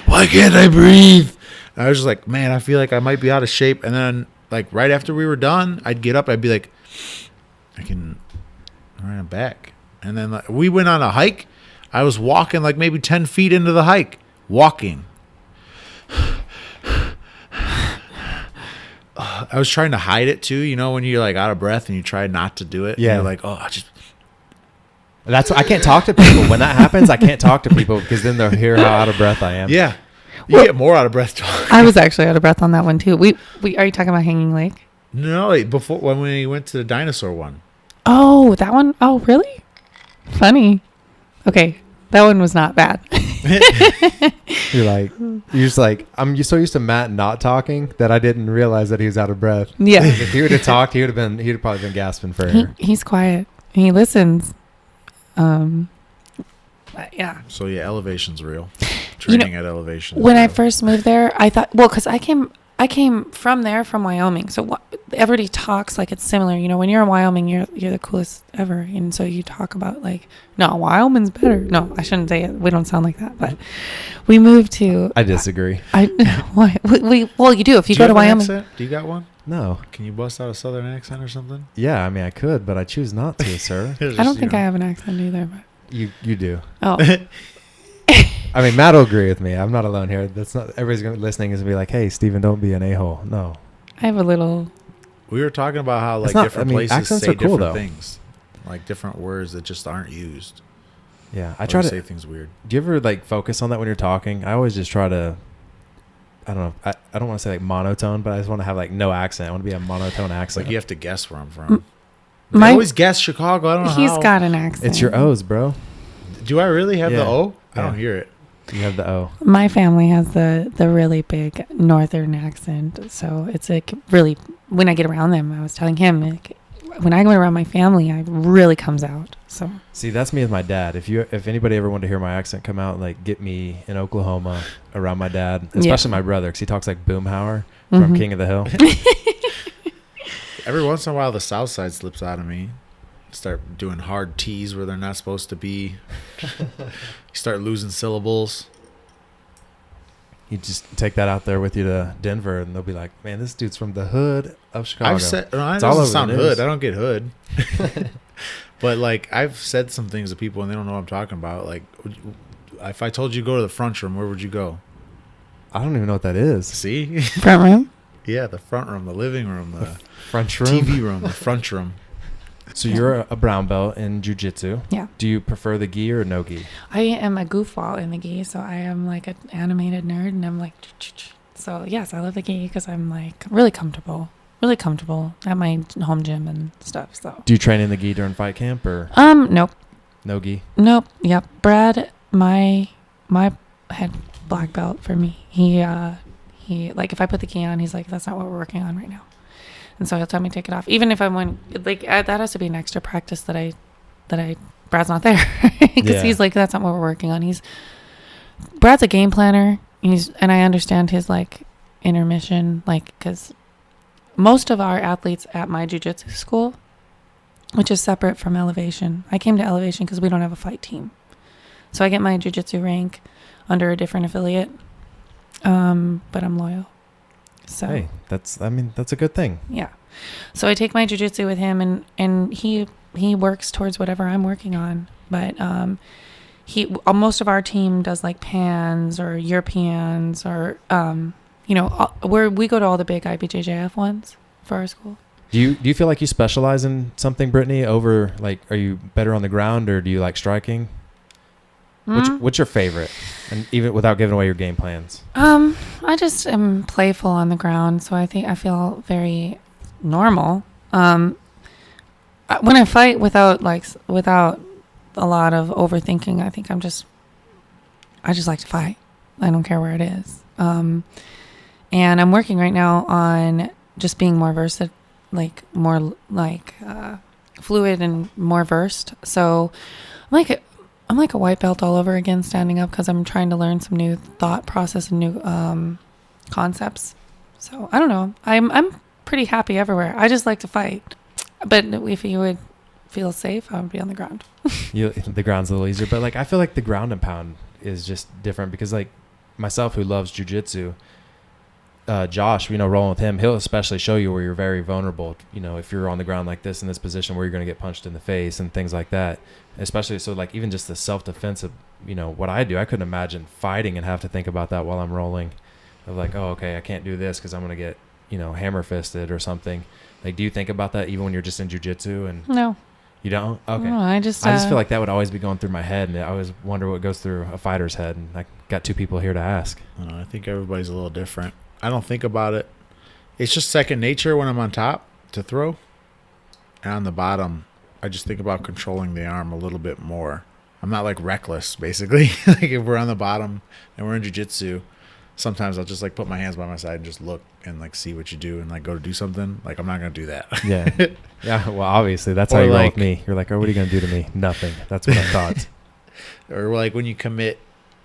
Why can't I breathe? And I was just like, man, I feel like I might be out of shape. And then, like, right after we were done, I'd get up. I'd be like, I'm back. And then like, we went on a hike. I was walking like maybe 10 feet into the hike. Walking. I was trying to hide it, too. You know, when you're, like, out of breath and you try not to do it. Yeah. You're like, That's I can't talk to people. When that happens, I can't talk to people because then they'll hear how out of breath I am. Yeah. You get more out of breath talking. I was actually out of breath on that one too. We are you talking about Hanging Lake? No, before when we went to the dinosaur one. Oh, that one? Oh, really? Funny. Okay, that one was not bad. You're just like, I'm so used to Matt not talking that I didn't realize that he was out of breath. Yeah. If he would have talked, he'd have probably been gasping for air. He's quiet. He listens. But yeah. So yeah, elevation's real. Training at elevation. When I first moved there, I thought, well, because I came from there, from Wyoming. So everybody talks like it's similar. You know, when you're in Wyoming, you're the coolest ever. And so you talk about like, no, Wyoming's better. No, I shouldn't say it. We don't sound like that. But we moved to. I disagree. Why? Well, you do. If you go to Wyoming. Accent? Do you got one? No. Can you bust out a southern accent or something? Yeah, I mean, I could, but I choose not to, sir. I don't think I have an accent either. But. You do. Oh. I mean, Matt will agree with me. I'm not alone here. That's not everybody's listening is gonna be like, "Hey, Steven, don't be an a-hole." No. I have a little. We were talking about how like different places say different things, like different words that just aren't used. Yeah, I try to say things weird. Do you ever like focus on that when you're talking? I always just try to. I don't know. I don't want to say like monotone, but I just want to have like no accent. I want to be a monotone accent. Like you have to guess where I'm from. I always guess Chicago. I don't know how. He's got an accent. It's your O's, bro. Do I really have the O? I Yeah. don't hear it. You have the O. My family has the really big northern accent, so it's like really. When I get around them, I was telling him, like, when I go around my family, it really comes out. So see, that's me with my dad. If anybody ever wanted to hear my accent come out, like get me in Oklahoma around my dad, especially my brother, because he talks like Boomhauer from King of the Hill. Every once in a while, the South Side slips out of me. Start doing hard T's where they're not supposed to be. You start losing syllables. You just take that out there with you to Denver, and they'll be like, "Man, this dude's from the hood of Chicago." I've said, it doesn't sound hood. I don't get hood. But like, I've said some things to people, and they don't know what I'm talking about. Like, if I told you to go to the front room, where would you go? I don't even know what that is. See, front room. Yeah, the front room, the living room, the front room, TV room, the front room. So you're a brown belt in jiu-jitsu. Yeah. Do you prefer the gi or no gi? I am a goofball in the gi, so I am like an animated nerd, and I'm like, so yes, I love the gi because I'm like really comfortable at my home gym and stuff. So. Do you train in the gi during fight camp or? Nope. No gi. Nope. Yep. Brad, my head black belt for me. He like if I put the gi on, he's like, that's not what we're working on right now. And so he'll tell me to take it off. Even if I'm like, that has to be an extra practice that Brad's not there. Because he's like, that's not what we're working on. Brad's a game planner. And I understand his like intermission, like, because most of our athletes at my jiu-jitsu school, which is separate from Elevation. I came to Elevation because we don't have a fight team. So I get my jiu-jitsu rank under a different affiliate. But I'm loyal. So hey, that's a good thing. Yeah. So I take my jiu-jitsu with him, and he works towards whatever I'm working on. But most of our team does like pans or Europeans or we go to all the big IBJJF ones for our school. Do you feel like you specialize in something, Brittney, over like, are you better on the ground or do you like striking? What's your favorite? And even without giving away your game plans. I just am playful on the ground, so I feel very normal. When I fight without a lot of overthinking, I think I just like to fight. I don't care where it is. And I'm working right now on just being more versed, fluid and more versed. So I'm like a white belt all over again standing up because I'm trying to learn some new thought process and new concepts. So I don't know. I'm pretty happy everywhere. I just like to fight. But if you would feel safe, I would be on the ground. The ground's a little easier, but like I feel like the ground and pound is just different because like myself who loves jiu-jitsu, Josh, rolling with him, he'll especially show you where you're very vulnerable, if you're on the ground like this in this position where you're going to get punched in the face and things like that. Especially so like even just the self-defense of, what I do, I couldn't imagine fighting and have to think about that while I'm rolling of like, oh, okay, I can't do this because I'm going to get, hammer fisted or something. Like, do you think about that even when you're just in jiu-jitsu? And no. You don't? Okay. No, I just feel like that would always be going through my head, and I always wonder what goes through a fighter's head, and I got two people here to ask. I think everybody's a little different. I don't think about it. It's just second nature when I'm on top to throw. And on the bottom, I just think about controlling the arm a little bit more. I'm not like reckless, basically. Like if we're on the bottom and we're in jiu-jitsu, sometimes I'll just like put my hands by my side and just look and like see what you do and like go to do something. Like I'm not going to do that. Yeah. Yeah. Well, obviously that's how you roll with me. You're like, oh, what are you going to do to me? Nothing. That's what I thought. Or like when you commit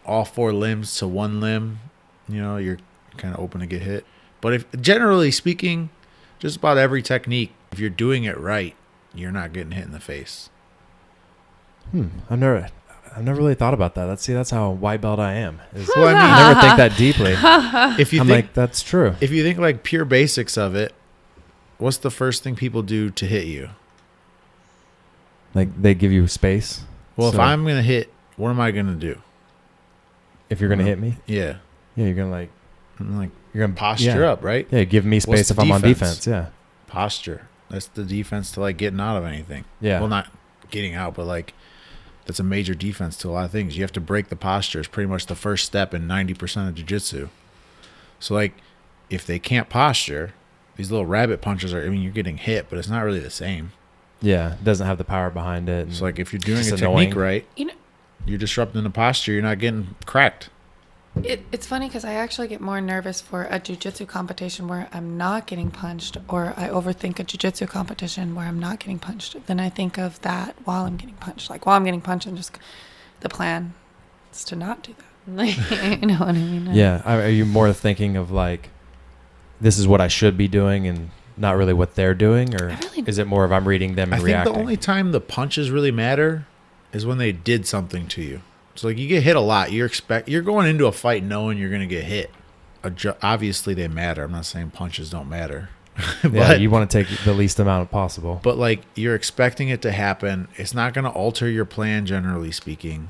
all four limbs to one limb, you're kind of open to get hit. But if generally speaking, just about every technique, if you're doing it right, you're not getting hit in the face. I've never really thought about that. That's how white belt I am. I never think that deeply. Like, that's true. If you think like pure basics of it, what's the first thing people do to hit you? Like they give you space. Well, if I'm going to hit, what am I going to do? If you're going to hit me? Yeah. Yeah, you're going to you're going to posture up, right? Yeah, give me space if I'm on defense. Yeah. Posture. That's the defense to like getting out of anything. Yeah. Well, not getting out, but like that's a major defense to a lot of things. You have to break the posture. It's pretty much the first step in 90% of jiu-jitsu. So like if they can't posture, these little rabbit punches you're getting hit, but it's not really the same. Yeah, it doesn't have the power behind it. So like if you're doing a technique right, you're disrupting the posture, you're not getting cracked. It's funny because I actually get more nervous for a jiu-jitsu competition where I'm not getting punched, or I overthink a jiu-jitsu competition where I'm not getting punched than I think of that while I'm getting punched. Like while I'm getting punched, and just the plan is to not do that. You know what I mean? Yeah. Are you more thinking of like, this is what I should be doing and not really what they're doing? Or is it more of I'm reading them and reacting? I think the only time the punches really matter is when they did something to you. So like you get hit a lot. You're going into a fight knowing you're going to get hit. Obviously they matter. I'm not saying punches don't matter. Yeah, you want to take the least amount possible. But like you're expecting it to happen. It's not going to alter your plan generally speaking.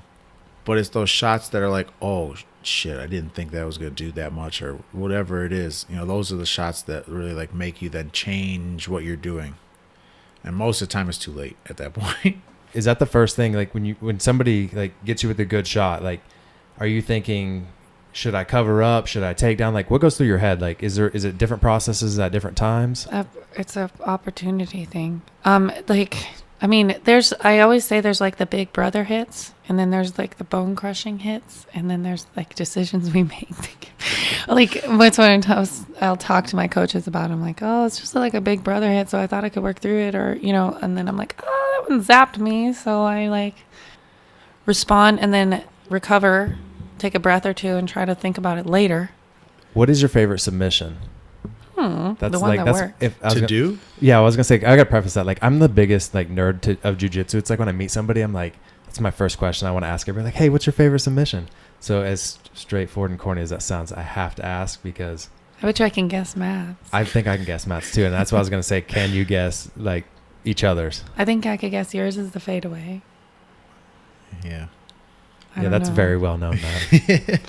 But it's those shots that are like, oh shit, I didn't think that was going to do that much, or whatever it is. Those are the shots that really like make you then change what you're doing. And most of the time it's too late at that point. Is that the first thing, like when somebody like gets you with a good shot, like are you thinking, should I cover up? Should I take down? Like what goes through your head? Like is it different processes at different times? It's a opportunity thing. I always say there's like the big brother hits, and then there's like the bone crushing hits, and then there's like decisions we make. Like that's what I'll talk to my coaches about. I'm like, oh, it's just like a big brother hit, so I thought I could work through it, or and then I'm like, oh, that one zapped me, so I like respond and then recover, take a breath or two, and try to think about it later. What is your favorite submission? That's the one that works. Yeah, I was gonna say I gotta preface that. Like I'm the biggest like nerd of jiu-jitsu. It's like when I meet somebody, I'm like, that's my first question I want to ask everybody. Like, hey, what's your favorite submission? So as straightforward and corny as that sounds, I have to ask because I bet you I can guess Matt's. I think I can guess Matt's too, and that's what I was gonna say. Can you guess like each other's? I think I could guess yours is the fadeaway. Yeah. Yeah, that's very well known, Matt.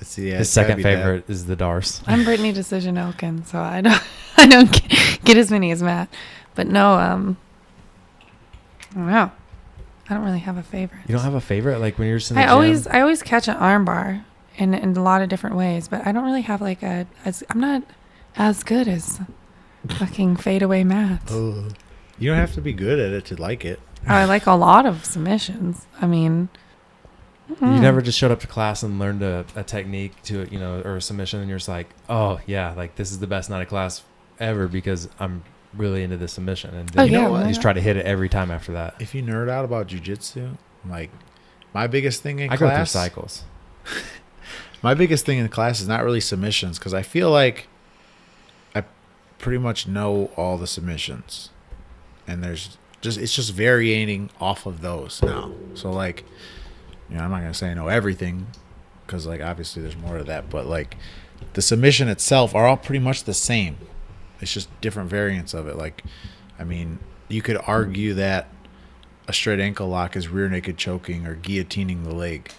See, yeah, His second favorite is the Darce. I'm Brittney Decision Elkin, so I don't get as many as Matt. But no, I don't know. I don't really have a favorite. You don't have a favorite? Like when you're just in the I gym? always catch an arm bar in a lot of different ways, but I don't really have like I'm not as good as fucking fadeaway Matt. You don't have to be good at it to like it. I like a lot of submissions. I mean, You never just showed up to class and learned a technique to, you know, or a submission, and you're just like, oh yeah, like this is the best night of class ever because I'm really into this submission, and then you know what? You just try to hit it every time after that. If you nerd out about jiu-jitsu, like my biggest thing in I class, go through cycles. My biggest thing in class is not really submissions because I feel like I pretty much know all the submissions, and it's just varying off of those now. So like, you know, I'm not gonna say I know everything because like obviously there's more to that, but like the submission itself are all pretty much the same. It's just different variants of it. Like, I mean, you could argue that a straight ankle lock is rear naked choking or guillotining the leg.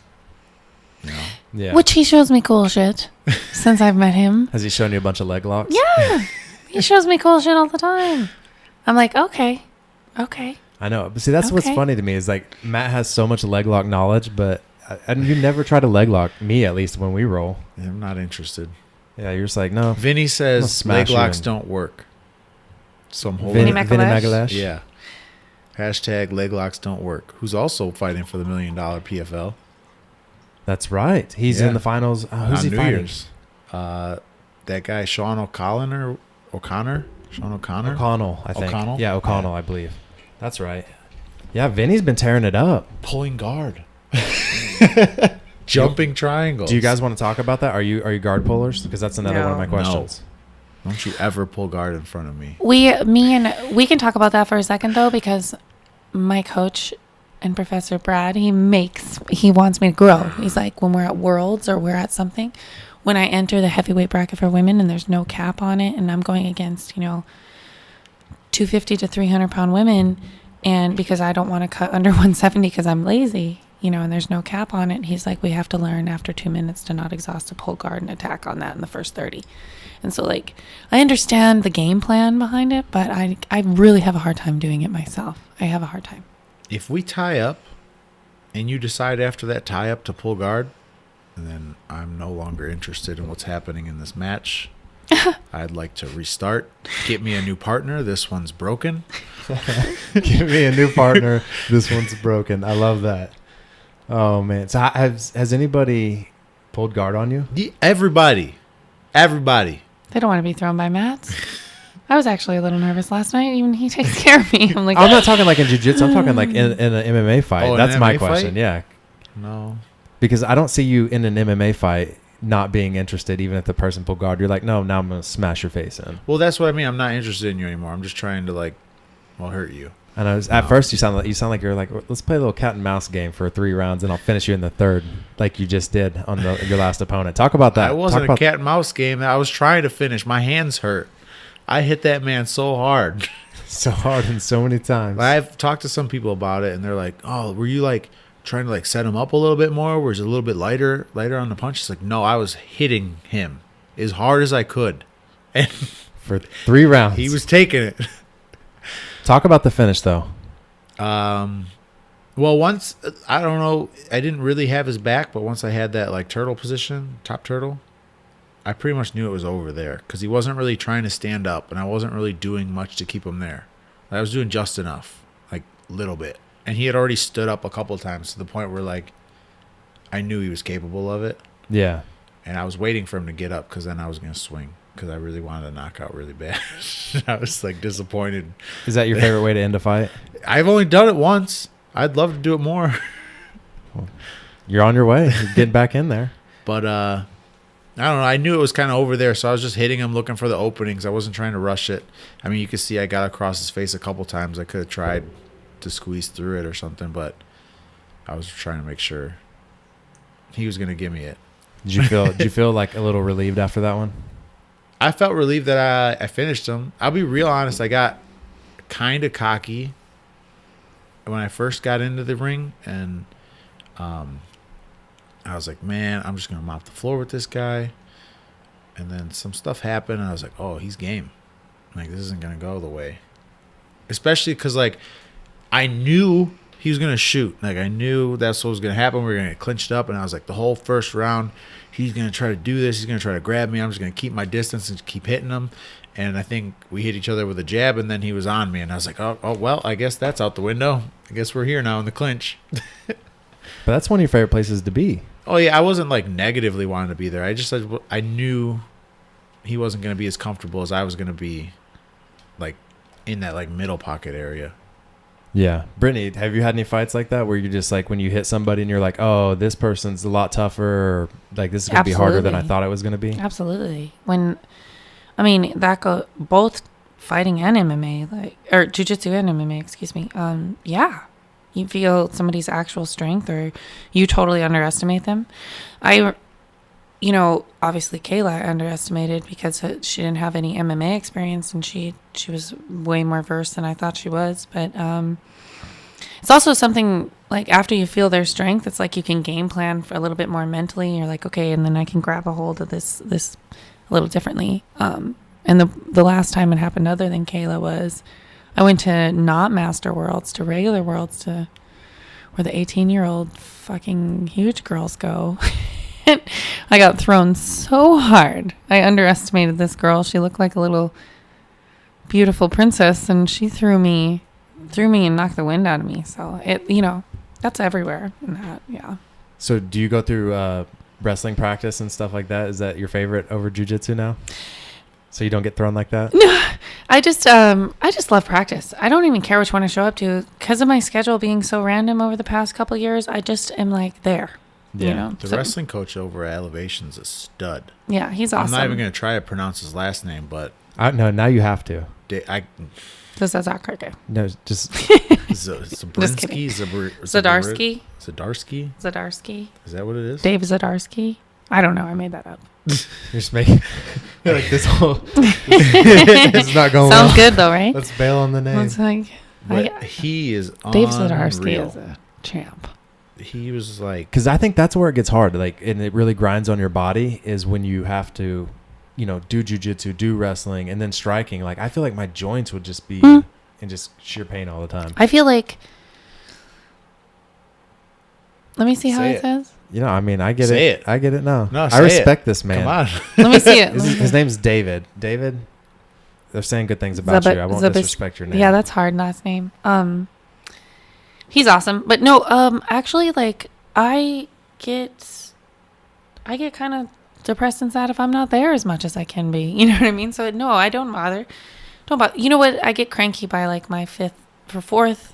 You know? Yeah. Which he shows me cool shit since I've met him. Has he shown you a bunch of leg locks? Yeah. He shows me cool shit all the time. I'm like, okay. I know. But see, that's what's funny to me is like Matt has so much leg lock knowledge, but and you never try to leg lock me, at least when we roll. Yeah, I'm not interested. Yeah, you're just like, no. Vinny says leg locks don't work. So I'm holding Vinny Magalesh? Yeah. Hashtag leg locks don't work. Who's also fighting for the $1 million PFL. That's right. He's in the finals. Who's he fighting? Year's. That guy, Sean O'Connor. Sean O'Connor? O'Connell, I think. O'Connell? Yeah, O'Connell, I believe. That's right. Yeah, Vinny's been tearing it up. Pulling guard. Jumping triangles. Do you guys want to talk about that? Are you guard pullers? Because that's another one of my questions. No. Don't you ever pull guard in front of me. We can talk about that for a second though, because my coach and Professor Brad, he wants me to grow. He's like, when we're at Worlds or we're at something, when I enter the heavyweight bracket for women and there's no cap on it, and I'm going against, 250 to 300 pound women, and because I don't want to cut under 170 because I'm lazy, and there's no cap on it, he's like, we have to learn after 2 minutes to not exhaust a pull guard and attack on that in the first 30. And so like, I understand the game plan behind it, but I really have a hard time doing it myself. I have a hard time. If we tie up and you decide after that tie up to pull guard, then I'm no longer interested in what's happening in this match. I'd like to restart. Get me a new partner. This one's broken. Give me a new partner. This one's broken. I love that. Oh, man. So has anybody pulled guard on you? Everybody. They don't want to be thrown by Matt. I was actually a little nervous last night. Even he takes care of me. I'm like, I'm not talking like in jiu-jitsu. I'm talking like in an MMA fight. That's an my MMA question. Fight? Yeah. No. Because I don't see you in an MMA fight not being interested, even if the person pulled guard. You're like, no, now I'm going to smash your face in. Well, that's what I mean. I'm not interested in you anymore. I'm just trying to hurt you. And at first you sound like you're like, let's play a little cat and mouse game for 3 rounds, and I'll finish you in the third, like you just did on your last opponent. Talk about that. It wasn't a cat and mouse game. I was trying to finish. My hands hurt. I hit that man so hard. So hard and so many times. I've talked to some people about it, and they're like, oh, were you like trying to like set him up a little bit more? Was it a little bit lighter on the punch? It's like, no, I was hitting him as hard as I could. And for 3 rounds. He was taking it. Talk about the finish, though. Well, once, I don't know, I didn't really have his back, but once I had that like turtle position, top turtle, I pretty much knew it was over there because he wasn't really trying to stand up, and I wasn't really doing much to keep him there. I was doing just enough, like little bit. And he had already stood up a couple of times to the point where like I knew he was capable of it. Yeah. And I was waiting for him to get up because then I was going to swing because I really wanted to knock out really bad. I was like disappointed. Is that your favorite way to end a fight? I've only done it once. I'd love to do it more. Well, you're on your way. You're getting back in there. But I don't know. I knew it was kind of over there, so I was just hitting him, looking for the openings. I wasn't trying to rush it. I mean, you could see I got across his face a couple times. I could have tried to squeeze through it or something, but I was trying to make sure he was going to give me it. Did you feel like a little relieved after that one? I felt relieved that I finished him. I'll be real honest. I got kind of cocky when I first got into the ring, and I I was like, man, I'm just going to mop the floor with this guy. And then some stuff happened, and I was like, oh, he's game. Like, this isn't going to go the way. Especially because, like, I knew he was going to shoot. Like, I knew that's what was going to happen. We were going to get clinched up, and I was like, the whole first round, he's going to try to do this. He's going to try to grab me. I'm just going to keep my distance and keep hitting him. And I think we hit each other with a jab, and then he was on me. And I was like, oh well, I guess that's out the window. I guess we're here now in the clinch. But that's one of your favorite places to be. Oh, yeah, I wasn't, like, negatively wanting to be there. I knew he wasn't going to be as comfortable as I was going to be, like, in that, like, middle pocket area. Yeah. Brittney, have you had any fights like that where you're just, like, when you hit somebody and you're like, oh, this person's a lot tougher, or, like, this is going to be harder than I thought it was going to be? Absolutely. Both fighting and MMA, like, or jiu-jitsu and MMA, excuse me. Yeah. You feel somebody's actual strength, or you totally underestimate them. Obviously Kayla I underestimated because she didn't have any MMA experience, and she was way more versed than I thought she was. But it's also something, like, after you feel their strength, it's like you can game plan for a little bit more mentally. You're like, okay, and then I can grab a hold of this a little differently. And the last time it happened other than Kayla was I went to not Master Worlds, to regular Worlds, to where the 18-year-old fucking huge girls go. And I got thrown so hard. I underestimated this girl. She looked like a little beautiful princess, and she threw me and knocked the wind out of me. So that's everywhere in that. Yeah. So do you go through wrestling practice and stuff like that? Is that your favorite over jiu-jitsu now? So you don't get thrown like that? No, I just love practice. I don't even care which one I show up to because of my schedule being so random over the past couple of years. I just am like there. Yeah. The wrestling coach over at Elevation's a stud. Yeah, he's awesome. I'm not even going to try to pronounce his last name, but No, now you have to. This is our cricket. No, just Zabrinsky, Zadarsky. Zadarsky. Is that what it is? Dave Zadarsky. I don't know. I made that up. You're just making like this whole. It's not going. Sounds well. good though, right? Let's bail on the name. It's like, but he is Dave unreal. Zadarsky is a champ. He was like, because I think that's where it gets hard. Like, and it really grinds on your body is when you have to, do jiu-jitsu, do wrestling, and then striking. Like, I feel like my joints would just be in just sheer pain all the time. I feel like. Let me see how it says. I get say it. I get it now. No, I respect this man. Come on. Let me see it. His name's David. David. They're saying good things about you. I won't disrespect your name. Yeah, that's hard last name. He's awesome, but no. Actually, like I get kind of depressed and sad if I'm not there as much as I can be. You know what I mean? So no, I don't bother. Don't bother. You know what? I get cranky by like my fourth.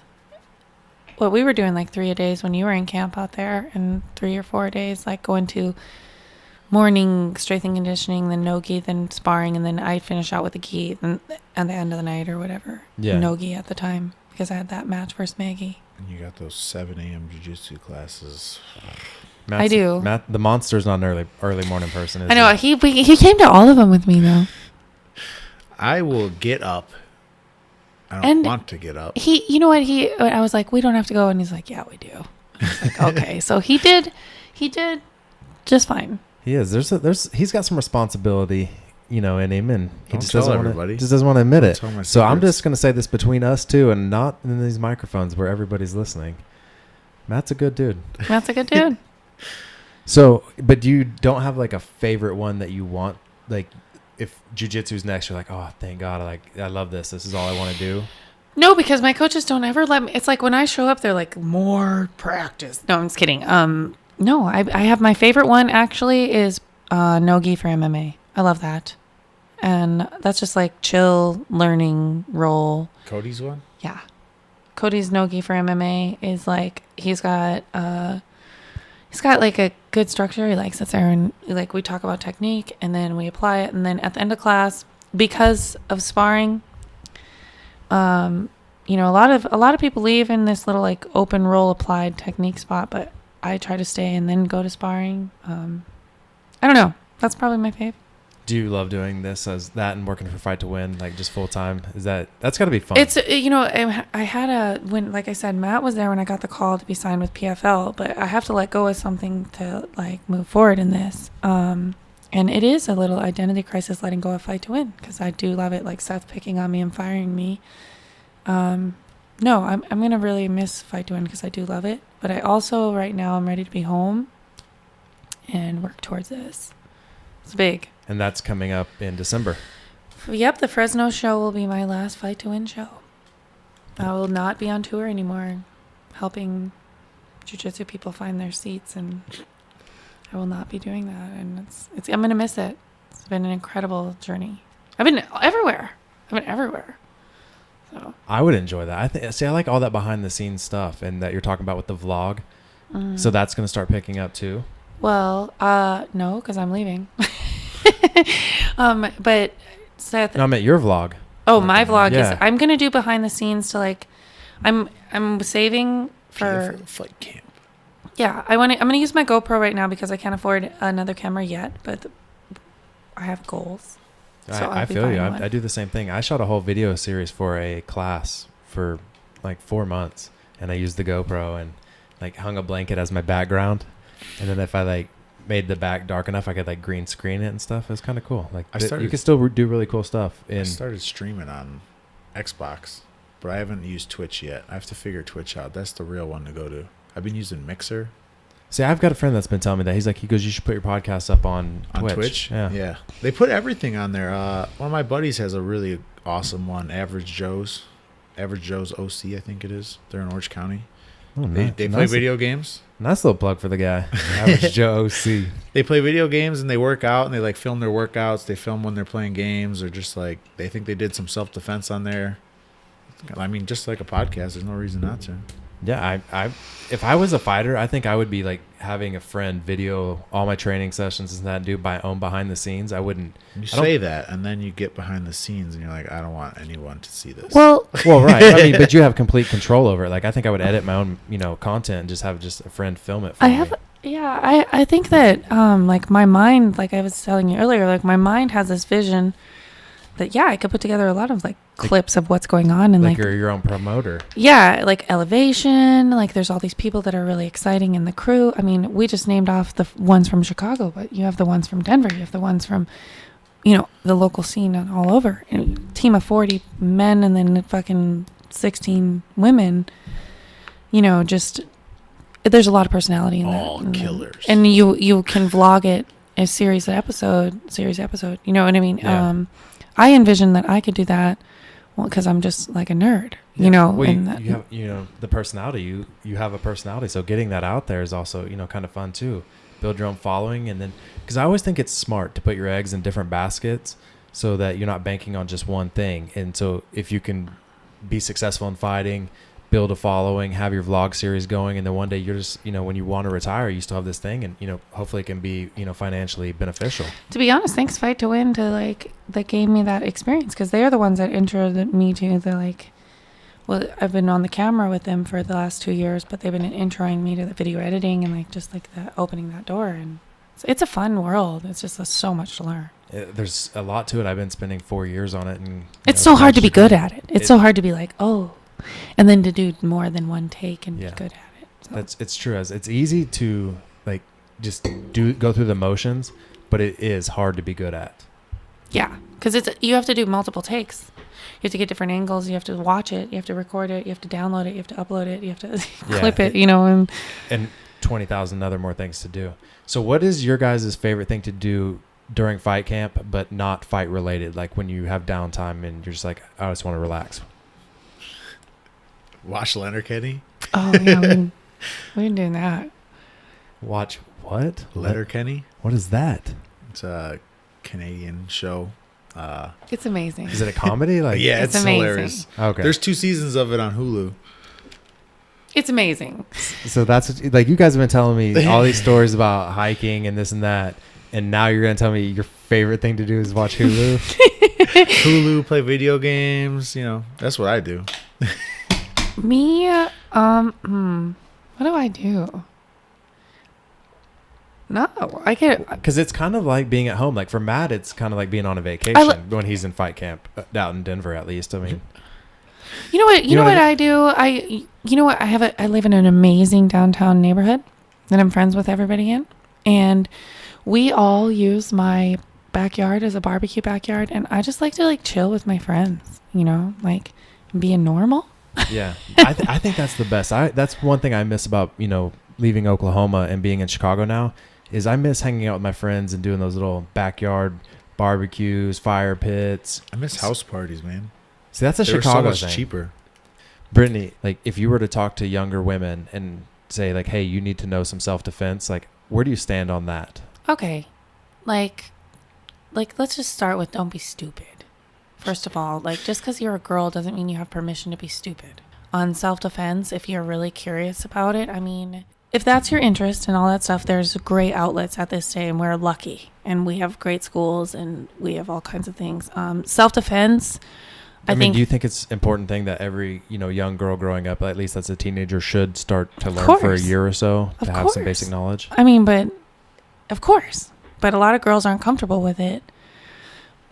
What we were doing like 3 a days when you were in camp out there, and 3 or 4 days, like going to morning strength and conditioning, then no gi, then sparring, and then I'd finish out with a gi then at the end of the night or whatever. Yeah. No gi at the time because I had that match versus Maggie. And you got those 7 a.m. jiu-jitsu classes. I do. Matt, the monster's not an early morning person. Is I know. he? He came to all of them with me though. I will get up. I don't want to get up. You know what? I was like, we don't have to go. And he's like, yeah, we do. I was like, okay. So he did just fine. He is. He's got some responsibility, in him, and he just doesn't want to admit it. So I'm just going to say this between us two and not in these microphones where everybody's listening. Matt's a good dude. So, but you don't have like a favorite one that you want, like, if jiu-jitsu's next, you're like, oh, thank God, I love this. This is all I want to do. No, because my coaches don't ever let me. It's like when I show up, they're like, more practice. No, I'm just kidding. No, I have my favorite one actually is no gi for MMA. I love that. And that's just like chill, learning, roll. Cody's one? Yeah. Cody's no gi for MMA is like, he's got like a good structure. He likes sits there and like we talk about technique and then we apply it. And then at the end of class, because of sparring, a lot of people leave in this little like open roll applied technique spot, but I try to stay and then go to sparring. I don't know. That's probably my fave. Do you love doing this as that and working for Fight to Win, like just full time? That's got to be fun? It's, I had like I said, Matt was there when I got the call to be signed with PFL, but I have to let go of something to like move forward in this. And it is a little identity crisis letting go of Fight to Win, because I do love it. Like Seth picking on me and firing me. No, I'm going to really miss Fight to Win because I do love it. But I also, right now, I'm ready to be home and work towards this. It's big. And that's coming up in December. Yep, the Fresno show will be my last Fight to Win show. I will not be on tour anymore, helping jiu-jitsu people find their seats, and I will not be doing that. And I'm gonna miss it. It's been an incredible journey. I've been everywhere. So I would enjoy that. I like all that behind the scenes stuff, and that you're talking about with the vlog. So that's gonna start picking up too. Well, no, because I'm leaving. But Seth. No, I meant your vlog. Oh, my vlog yeah. is. I'm gonna do behind the scenes to like. I'm saving for fight camp. Yeah, I'm gonna use my GoPro right now because I can't afford another camera yet, but I have goals. So I feel you. I do the same thing. I shot a whole video series for a class for like 4 months, and I used the GoPro and like hung a blanket as my background, and then if I like made the back dark enough, I could like green screen it and stuff. It was kind of cool. Like you can still do really cool stuff. I started streaming on Xbox, but I haven't used Twitch yet. I have to figure Twitch out. That's the real one to go to. I've been using Mixer. See, I've got a friend that's been telling me that. He goes, you should put your podcast up on Twitch. Yeah. They put everything on there. One of my buddies has a really awesome one, Average Joe's OC, I think it is. They're in Orange County. Oh, they play video games. Nice little plug for the guy. Average Joe OC. They play video games and they work out and they like film their workouts. They film when they're playing games, or just like they think they did some self-defense on there. I mean, just like a podcast, there's no reason not to. Yeah, I if I was a fighter, I think I would be like having a friend video all my training sessions and that, do my own behind the scenes. I wouldn't. You say that, and then you get behind the scenes, and you're like, I don't want anyone to see this. Well, right. I mean, but you have complete control over it. Like, I think I would edit my own, content and just have a friend film it for me. I think that like my mind, like I was telling you earlier, like my mind has this vision that I could put together a lot of like clips of what's going on, and like you're your own promoter. Yeah, like elevation, like there's all these people that are really exciting in the crew. I mean, we just named off the ones from Chicago, but you have the ones from Denver, you have the ones from the local scene and all over. And team of 40 men and then fucking 16 women. Just there's a lot of personality in all that. Killers. And you can vlog it as series episode. You know what I mean? Yeah. I envision that I could do that, well, because I'm just like a nerd, Well, and you have the personality. You have a personality, so getting that out there is also kind of fun too. Build your own following, and then because I always think it's smart to put your eggs in different baskets so that you're not banking on just one thing. And so if you can be successful in fighting, build a following, have your vlog series going, and then one day you're just when you want to retire, you still have this thing, and hopefully it can be financially beneficial. To be honest, thanks Fight to Win that gave me that experience, because they are the ones that introduced me to I've been on the camera with them for the last 2 years, but they've been introing me to the video editing and just the opening that door, and it's a fun world. It's just so much to learn. There's a lot to it. I've been spending 4 years on it, and it's so hard to be good at it. It's so hard to be like, oh. And then to do more than one take and be good at it. So. It's true. As it's easy to just go through the motions, but it is hard to be good at. Yeah, because you have to do multiple takes. You have to get different angles. You have to watch it. You have to record it. You have to download it. You have to upload it. You have to clip it. And 20,000 other more things to do. So, what is your guys' favorite thing to do during fight camp, but not fight related? Like when you have downtime and you're just like, I just want to relax. Watch Letterkenny. Oh, yeah. We've been doing that. Watch what? Letterkenny. What is that? It's a Canadian show. It's amazing. Is it a comedy? Yeah, it's hilarious. Okay. There's 2 seasons of it on Hulu. It's amazing. So that's you guys have been telling me all these stories about hiking and this and that, and now you're going to tell me your favorite thing to do is watch Hulu? Hulu, play video games, that's what I do. Me, what do I do? No, I can't. Because it's kind of like being at home. Like for Matt, it's kind of like being on a vacation when he's in fight camp out in Denver, at least. I mean, you know what? You know what I do? You know what? I live in an amazing downtown neighborhood that I'm friends with everybody in, and we all use my backyard as a barbecue backyard, and I just like to like chill with my friends. You know, like being normal. Yeah, I think that's the best. That's one thing I miss about leaving Oklahoma and being in Chicago now. Is I miss hanging out with my friends and doing those little backyard barbecues, fire pits. I miss house parties, man. See, that's a They were Chicago so much thing. cheaper. Brittney, like if you were to talk to younger women and say like, hey, you need to know some self-defense, like where do you stand on that? Okay, like let's just start with don't be stupid. First of all, like just because you're a girl doesn't mean you have permission to be stupid. On self-defense, if you're really curious about it, I mean, if that's your interest and all that stuff, there's great outlets at this day, and we're lucky. And we have great schools, and we have all kinds of things. Self-defense, I mean, do you think it's an important thing that every young girl growing up, at least as a teenager, should start to learn for a year or so to have some basic knowledge? I mean, but of course. But a lot of girls aren't comfortable with it.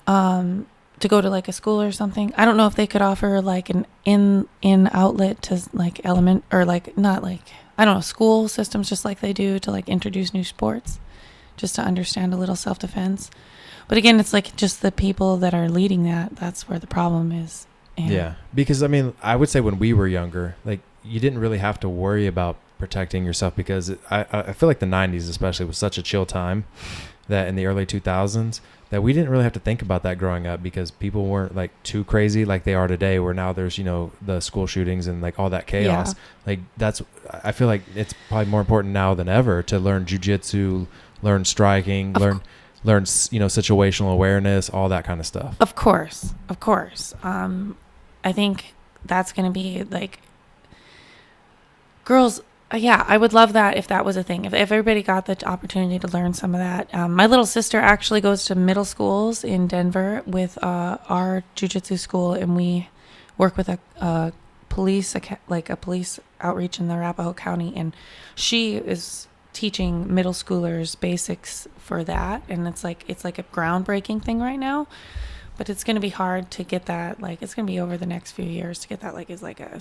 To go to like a school or something. I don't know if they could offer like an in outlet to like element or like not like, I don't know, school systems just like they do to like introduce new sports just to understand a little self-defense. But again, it's like just the people that are leading that's where the problem is. And yeah, because I mean, I would say when we were younger, like you didn't really have to worry about protecting yourself because I feel like the 90s especially was such a chill time that in the early 2000s that we didn't really have to think about that growing up because people weren't like too crazy like they are today, where now there's the school shootings and like all that chaos. Yeah. Like I feel like it's probably more important now than ever to learn jujitsu, learn striking, learn situational awareness, all that kind of stuff. Of course. I think that's going to be like girls. Yeah, I would love that if that was a thing. If everybody got the opportunity to learn some of that. My little sister actually goes to middle schools in Denver with our jiu-jitsu school, and we work with a police outreach in the Arapahoe County, and she is teaching middle schoolers basics for that, and it's like a groundbreaking thing right now. But it's going to be hard to get that. Like it's going to be over the next few years to get that. Like is like a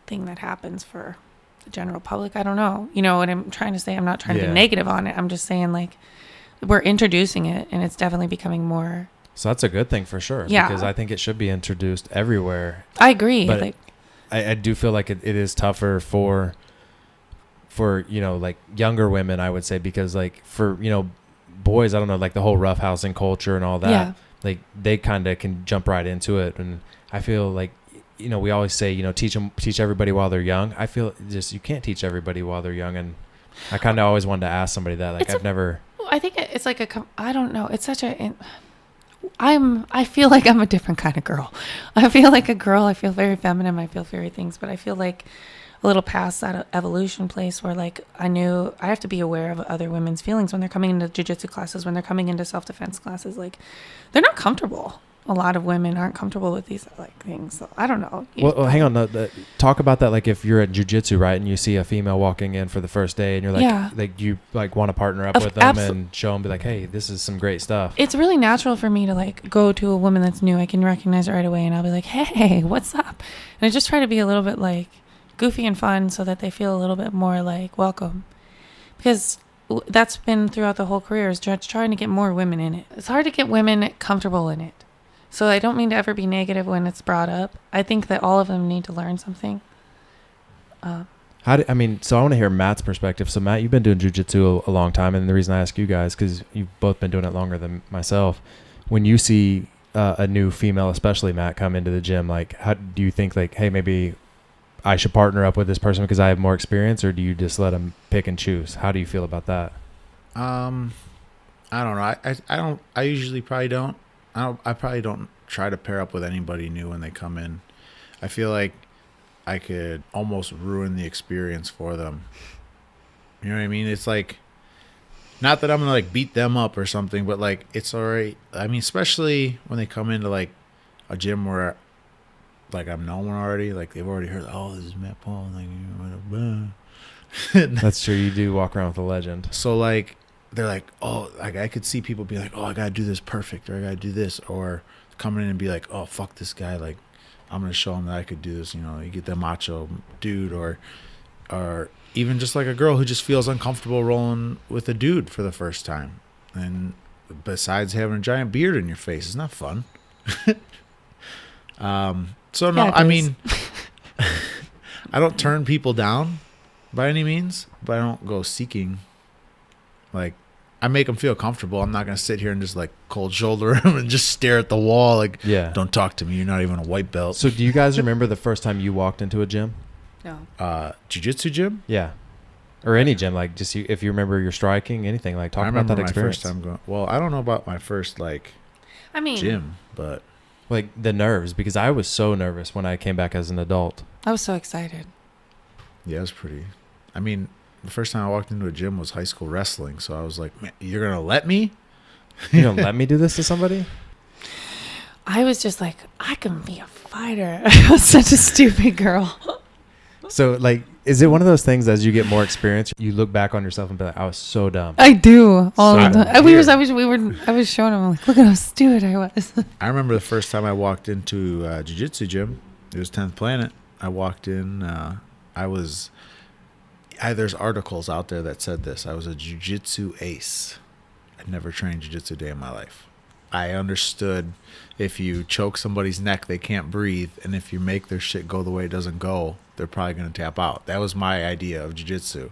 thing that happens for the general public. I don't know. You know what I'm trying to say? I'm not trying to be negative on it. I'm just saying like we're introducing it, and it's definitely becoming more. So that's a good thing for sure. Yeah. Because I think it should be introduced everywhere. I agree. But I do feel like it is tougher for like younger women, I would say, because like for boys, I don't know, like the whole roughhousing culture and all that. Yeah. Like they kind of can jump right into it, and I feel like we always say teach everybody while they're young. I feel just you can't teach everybody while they're young, and I kind of always wanted to ask somebody that. Like I think it's like I don't know. It's such I feel like I'm a different kind of girl. I feel like a girl. I feel very feminine. I feel very things, but I feel like a little past that evolution place where like I have to be aware of other women's feelings when they're coming into jiu-jitsu classes, when they're coming into self-defense classes. Like they're not comfortable. A lot of women aren't comfortable with these like things. So I don't know. Well, hang on. Talk about that. Like if you're at jiu-jitsu, right, and you see a female walking in for the first day, and you're like, like you like want to partner up with them and show them, be like, hey, this is some great stuff. It's really natural for me to like go to a woman that's new. I can recognize her right away, and I'll be like, hey, what's up? And I just try to be a little bit like goofy and fun so that they feel a little bit more like welcome, because that's been throughout the whole career is just trying to get more women in it. It's hard to get women comfortable in it. So I don't mean to ever be negative when it's brought up. I think that all of them need to learn something. So I want to hear Matt's perspective. So Matt, you've been doing jiu-jitsu a long time, and the reason I ask you guys, because you've both been doing it longer than myself. When you see a new female, especially Matt, come into the gym, like how do you think like, hey, maybe I should partner up with this person because I have more experience, or do you just let them pick and choose? How do you feel about that? I don't know. I usually probably don't. I probably don't try to pair up with anybody new when they come in. I feel like I could almost ruin the experience for them. You know what I mean? It's like, not that I'm going to like beat them up or something, but like it's all right. I mean, especially when they come into like a gym where like I'm known already, like they've already heard, oh, this is Matt Paul. Like, That's true. You do walk around with a legend. So like they're like, oh, like I could see people be like, oh, I gotta do this perfect, or I gotta do this, or coming in and be like, oh, fuck this guy, like I'm gonna show him that I could do this. You know, you get the macho dude, or even just like a girl who just feels uncomfortable rolling with a dude for the first time, and besides having a giant beard in your face, it's not fun. So no, I mean, I don't turn people down by any means, but I don't go seeking. Like, I make them feel comfortable. I'm not gonna sit here and just like cold shoulder them and just stare at the wall. Like, Yeah. don't talk to me. You're not even a white belt. So do you guys remember the first time you walked into a gym? No. Jiu-jitsu gym? Yeah. Or any gym, like just if you remember your striking, anything, like talk about that experience. I remember my first time going. Well, I don't know about my first gym, but like the nerves, because I was so nervous when I came back as an adult. I was so excited. yeah, it was pretty. I mean, the first time I walked into a gym was high school wrestling, so I was like, man, you're gonna let me? You don't let me do this to somebody? I was just like, I can be a fighter. I was such a stupid girl. So like, is it one of those things as you get more experience, you look back on yourself and be like, I was so dumb? I do all So the time. I was showing him, like, look at how stupid I was. I remember the first time I walked into a jiu-jitsu gym. It was 10th Planet. I walked in. There's articles out there that said this. I was a jiu-jitsu ace. I'd never trained jiu-jitsu a day in my life. I understood if you choke somebody's neck, they can't breathe, and if you make their shit go the way it doesn't go, they're probably going to tap out. That was my idea of jiu-jitsu.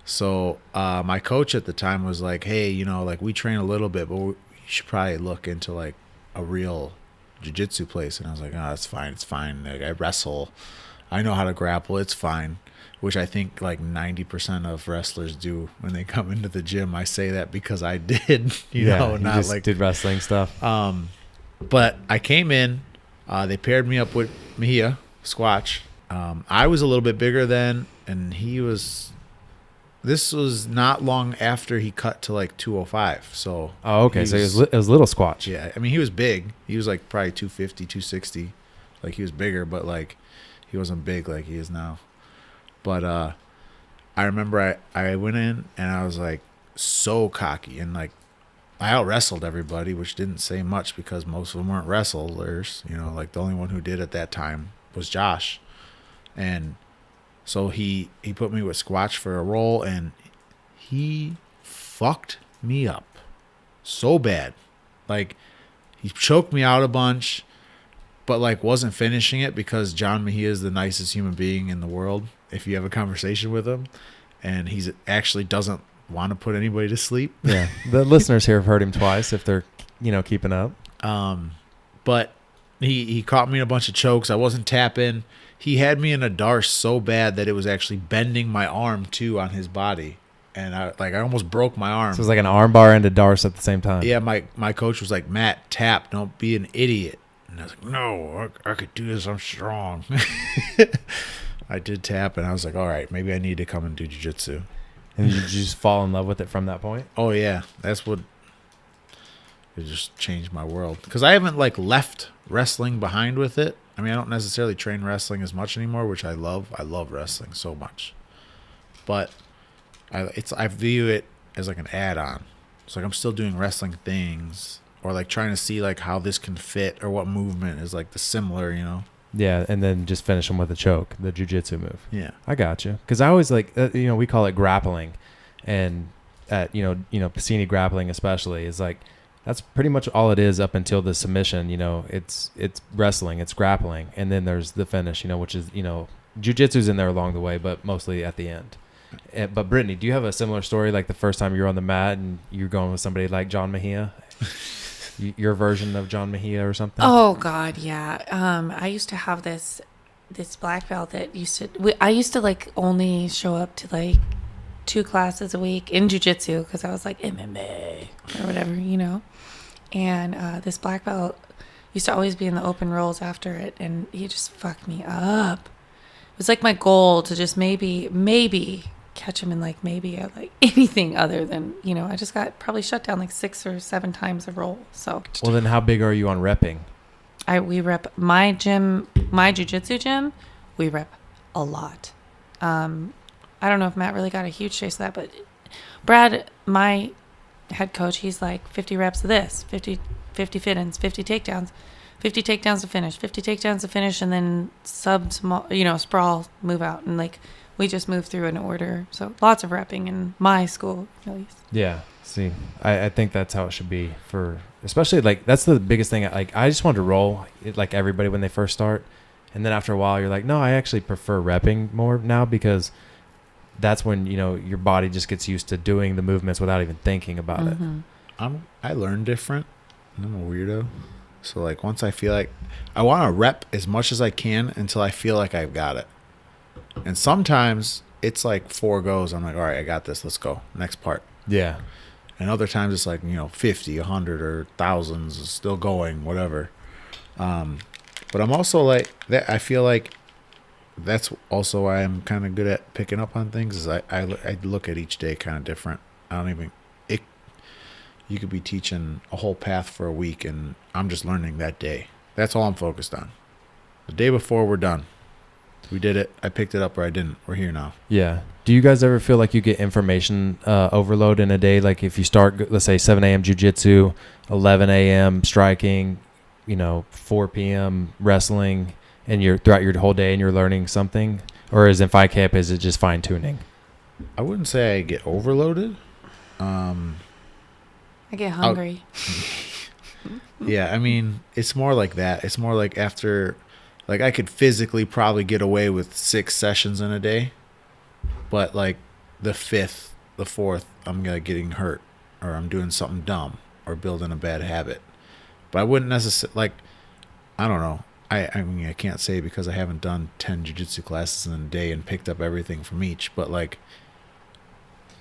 So my coach at the time was like, hey, you know, like we train a little bit, but you should probably look into like a real jiu-jitsu place. And I was like, oh, it's fine. Like, I wrestle. I know how to grapple. It's fine. Which I think like 90% of wrestlers do when they come into the gym. I say that because I did, you know, not just like did wrestling stuff. But I came in, they paired me up with Mejia, Squatch. I was a little bit bigger then, and this was not long after he cut to like 205. So Oh, okay. So it was little Squatch. yeah, I mean, he was big. He was like probably 250, 260. Like, he was bigger, but like he wasn't big like he is now. But I remember I went in and I was like so cocky, and like I out wrestled everybody, which didn't say much because most of them weren't wrestlers. You know, like the only one who did at that time was Josh. And so he put me with Squatch for a roll, and he fucked me up so bad. Like, he choked me out a bunch, but like wasn't finishing it because John Mejia is the nicest human being in the world if you have a conversation with him, and he's actually doesn't want to put anybody to sleep. Yeah. The listeners here have heard him twice if they're, you know, keeping up. But he caught me in a bunch of chokes. I wasn't tapping. He had me in a darce so bad that it was actually bending my arm too on his body, and I almost broke my arm. So it was like an arm bar and a darce at the same time. Yeah, my coach was like, Matt, tap, don't be an idiot. And I was like, no, I could do this. I'm strong. I did tap, and I was like, all right, maybe I need to come and do jiu-jitsu. And you just fall in love with it from that point? Oh, yeah. That's what it just changed my world. Because I haven't like left wrestling behind with it. I mean, I don't necessarily train wrestling as much anymore, which I love. I love wrestling so much. But I view it as like an add-on. It's like I'm still doing wrestling things, or like trying to see like how this can fit, or what movement is like the similar, you know? Yeah, and then just finish them with a choke, the jiu-jitsu move. Yeah. I got you. Because I always like, you know, we call it grappling. And at, you know, Piscini grappling especially is like, that's pretty much all it is up until the submission. You know, it's wrestling, it's grappling. And then there's the finish, you know, which is, you know, jiu-jitsu's in there along the way, but mostly at the end. But Brittney, do you have a similar story, like the first time you were on the mat and you're going with somebody like John Mejia? Your version of John Mejia or something? Oh God, yeah. I used to have this black belt that I used to like only show up to like 2 classes a week in jiu-jitsu because I was like MMA or whatever, you know. And this black belt used to always be in the open rolls after it, and he just fucked me up. It was like my goal to just maybe catch him in like maybe like anything other than, you know, I just got probably shut down like 6 or 7 times a roll. So well, then how big are you on repping? We rep my gym, my jiu-jitsu gym. We rep a lot. I don't know if Matt really got a huge taste of that, but Brad, my head coach, he's like 50 reps of this, 50 fit-ins, 50 takedowns. 50 takedowns to finish, 50 takedowns to finish, and then sprawl, move out. And like, we just move through an order. So lots of repping in my school, at least. Yeah. See, I think that's how it should be for, especially like, that's the biggest thing. Like, I just wanted to roll like everybody when they first start. And then after a while, you're like, no, I actually prefer repping more now, because that's when, your body just gets used to doing the movements without even thinking about it. I learn different. I'm a weirdo. So like once I feel like I want to rep as much as I can until I feel like I've got it. And sometimes it's like 4 goes. I'm like, all right, I got this. Let's go. Next part. Yeah. And other times it's like, 50, 100 or thousands is still going, whatever. But I'm also like that. I feel like that's also why I'm kind of good at picking up on things is I look at each day kind of different. You could be teaching a whole path for a week, and I'm just learning that day. That's all I'm focused on. The day before, we're done. We did it. I picked it up or I didn't. We're here now. Yeah. Do you guys ever feel like you get information overload in a day? Like if you start, let's say 7 a.m. jiu-jitsu, 11 a.m. striking, 4 p.m. wrestling, and you're throughout your whole day and you're learning something? Or is in fight camp, is it just fine-tuning? I wouldn't say I get overloaded. I get hungry. Yeah, I mean, it's more like that. It's more like after, like I could physically probably get away with 6 sessions in a day, but like the 5th, the 4th, I'm getting hurt, or I'm doing something dumb, or building a bad habit. But I wouldn't necessarily, like, I don't know. I mean, I can't say because I haven't done 10 jiu-jitsu classes in a day and picked up everything from each, but like,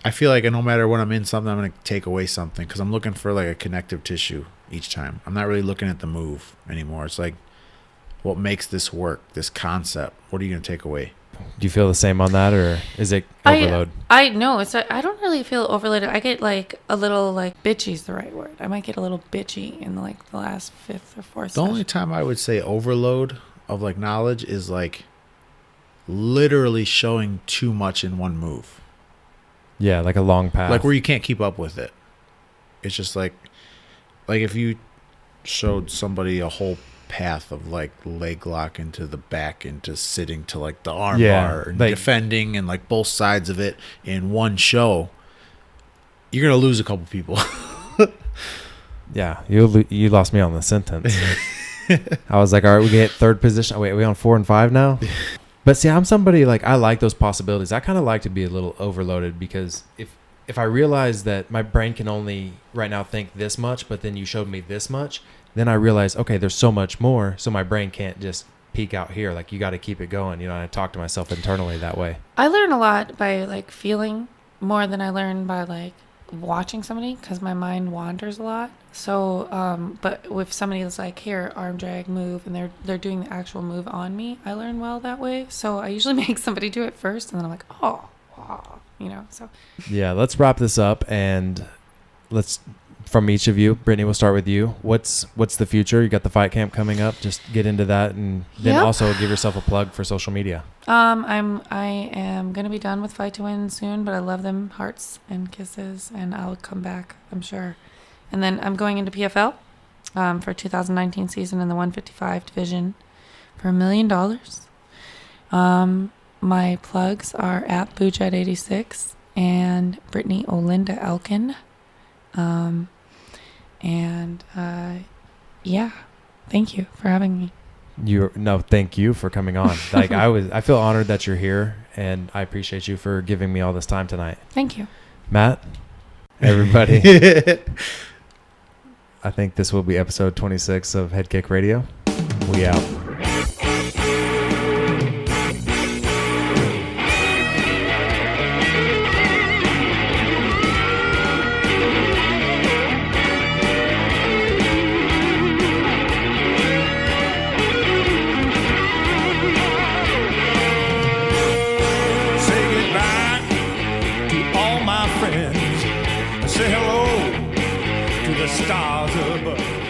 I feel like no matter when I'm in something, I'm going to take away something because I'm looking for like a connective tissue each time. I'm not really looking at the move anymore. It's like, what makes this work, this concept? What are you going to take away? Do you feel the same on that, or is it overload? I know. I don't really feel overloaded. I get like a little like bitchy is the right word. I might get a little bitchy in like the last 5th or 4th The only time I would say overload of like knowledge is like literally showing too much in one move. Yeah, like a long path. Like where you can't keep up with it. It's just like if you showed somebody a whole path of like leg lock into the back, into sitting to like the arm bar and like defending and like both sides of it in one show, you're going to lose a couple people. Yeah, you lost me on the sentence. I was like, all right, we get 3rd position. Oh, wait, are we on 4 and 5 now? But see, I'm somebody like I like those possibilities. I kind of like to be a little overloaded because if I realize that my brain can only right now think this much, but then you showed me this much, then I realize, okay, there's so much more. So my brain can't just peak out here. Like you got to keep it going. And I talk to myself internally that way. I learn a lot by like feeling more than I learn by like watching somebody because my mind wanders a lot. So, but with somebody that's like, here, arm drag, move, and they're doing the actual move on me, I learn well that way. So I usually make somebody do it first, and then I'm like, oh, wow, so. Yeah, let's wrap this up, and let's, from each of you, Brittney, we'll start with you. What's the future? You got the fight camp coming up. Just get into that, and then also give yourself a plug for social media. I am gonna be done with Fight to Win soon, but I love them, hearts and kisses, and I'll come back, I'm sure. And then I'm going into PFL for 2019 season in the 155 division for $1 million. My plugs are at Boojat86 and Brittney Elkin. Thank you for having me. Thank you for coming on. Like I feel honored that you're here, and I appreciate you for giving me all this time tonight. Thank you. Matt, everybody. I think this will be episode 26 of Head Kick Radio. We out. Say hello to the stars above.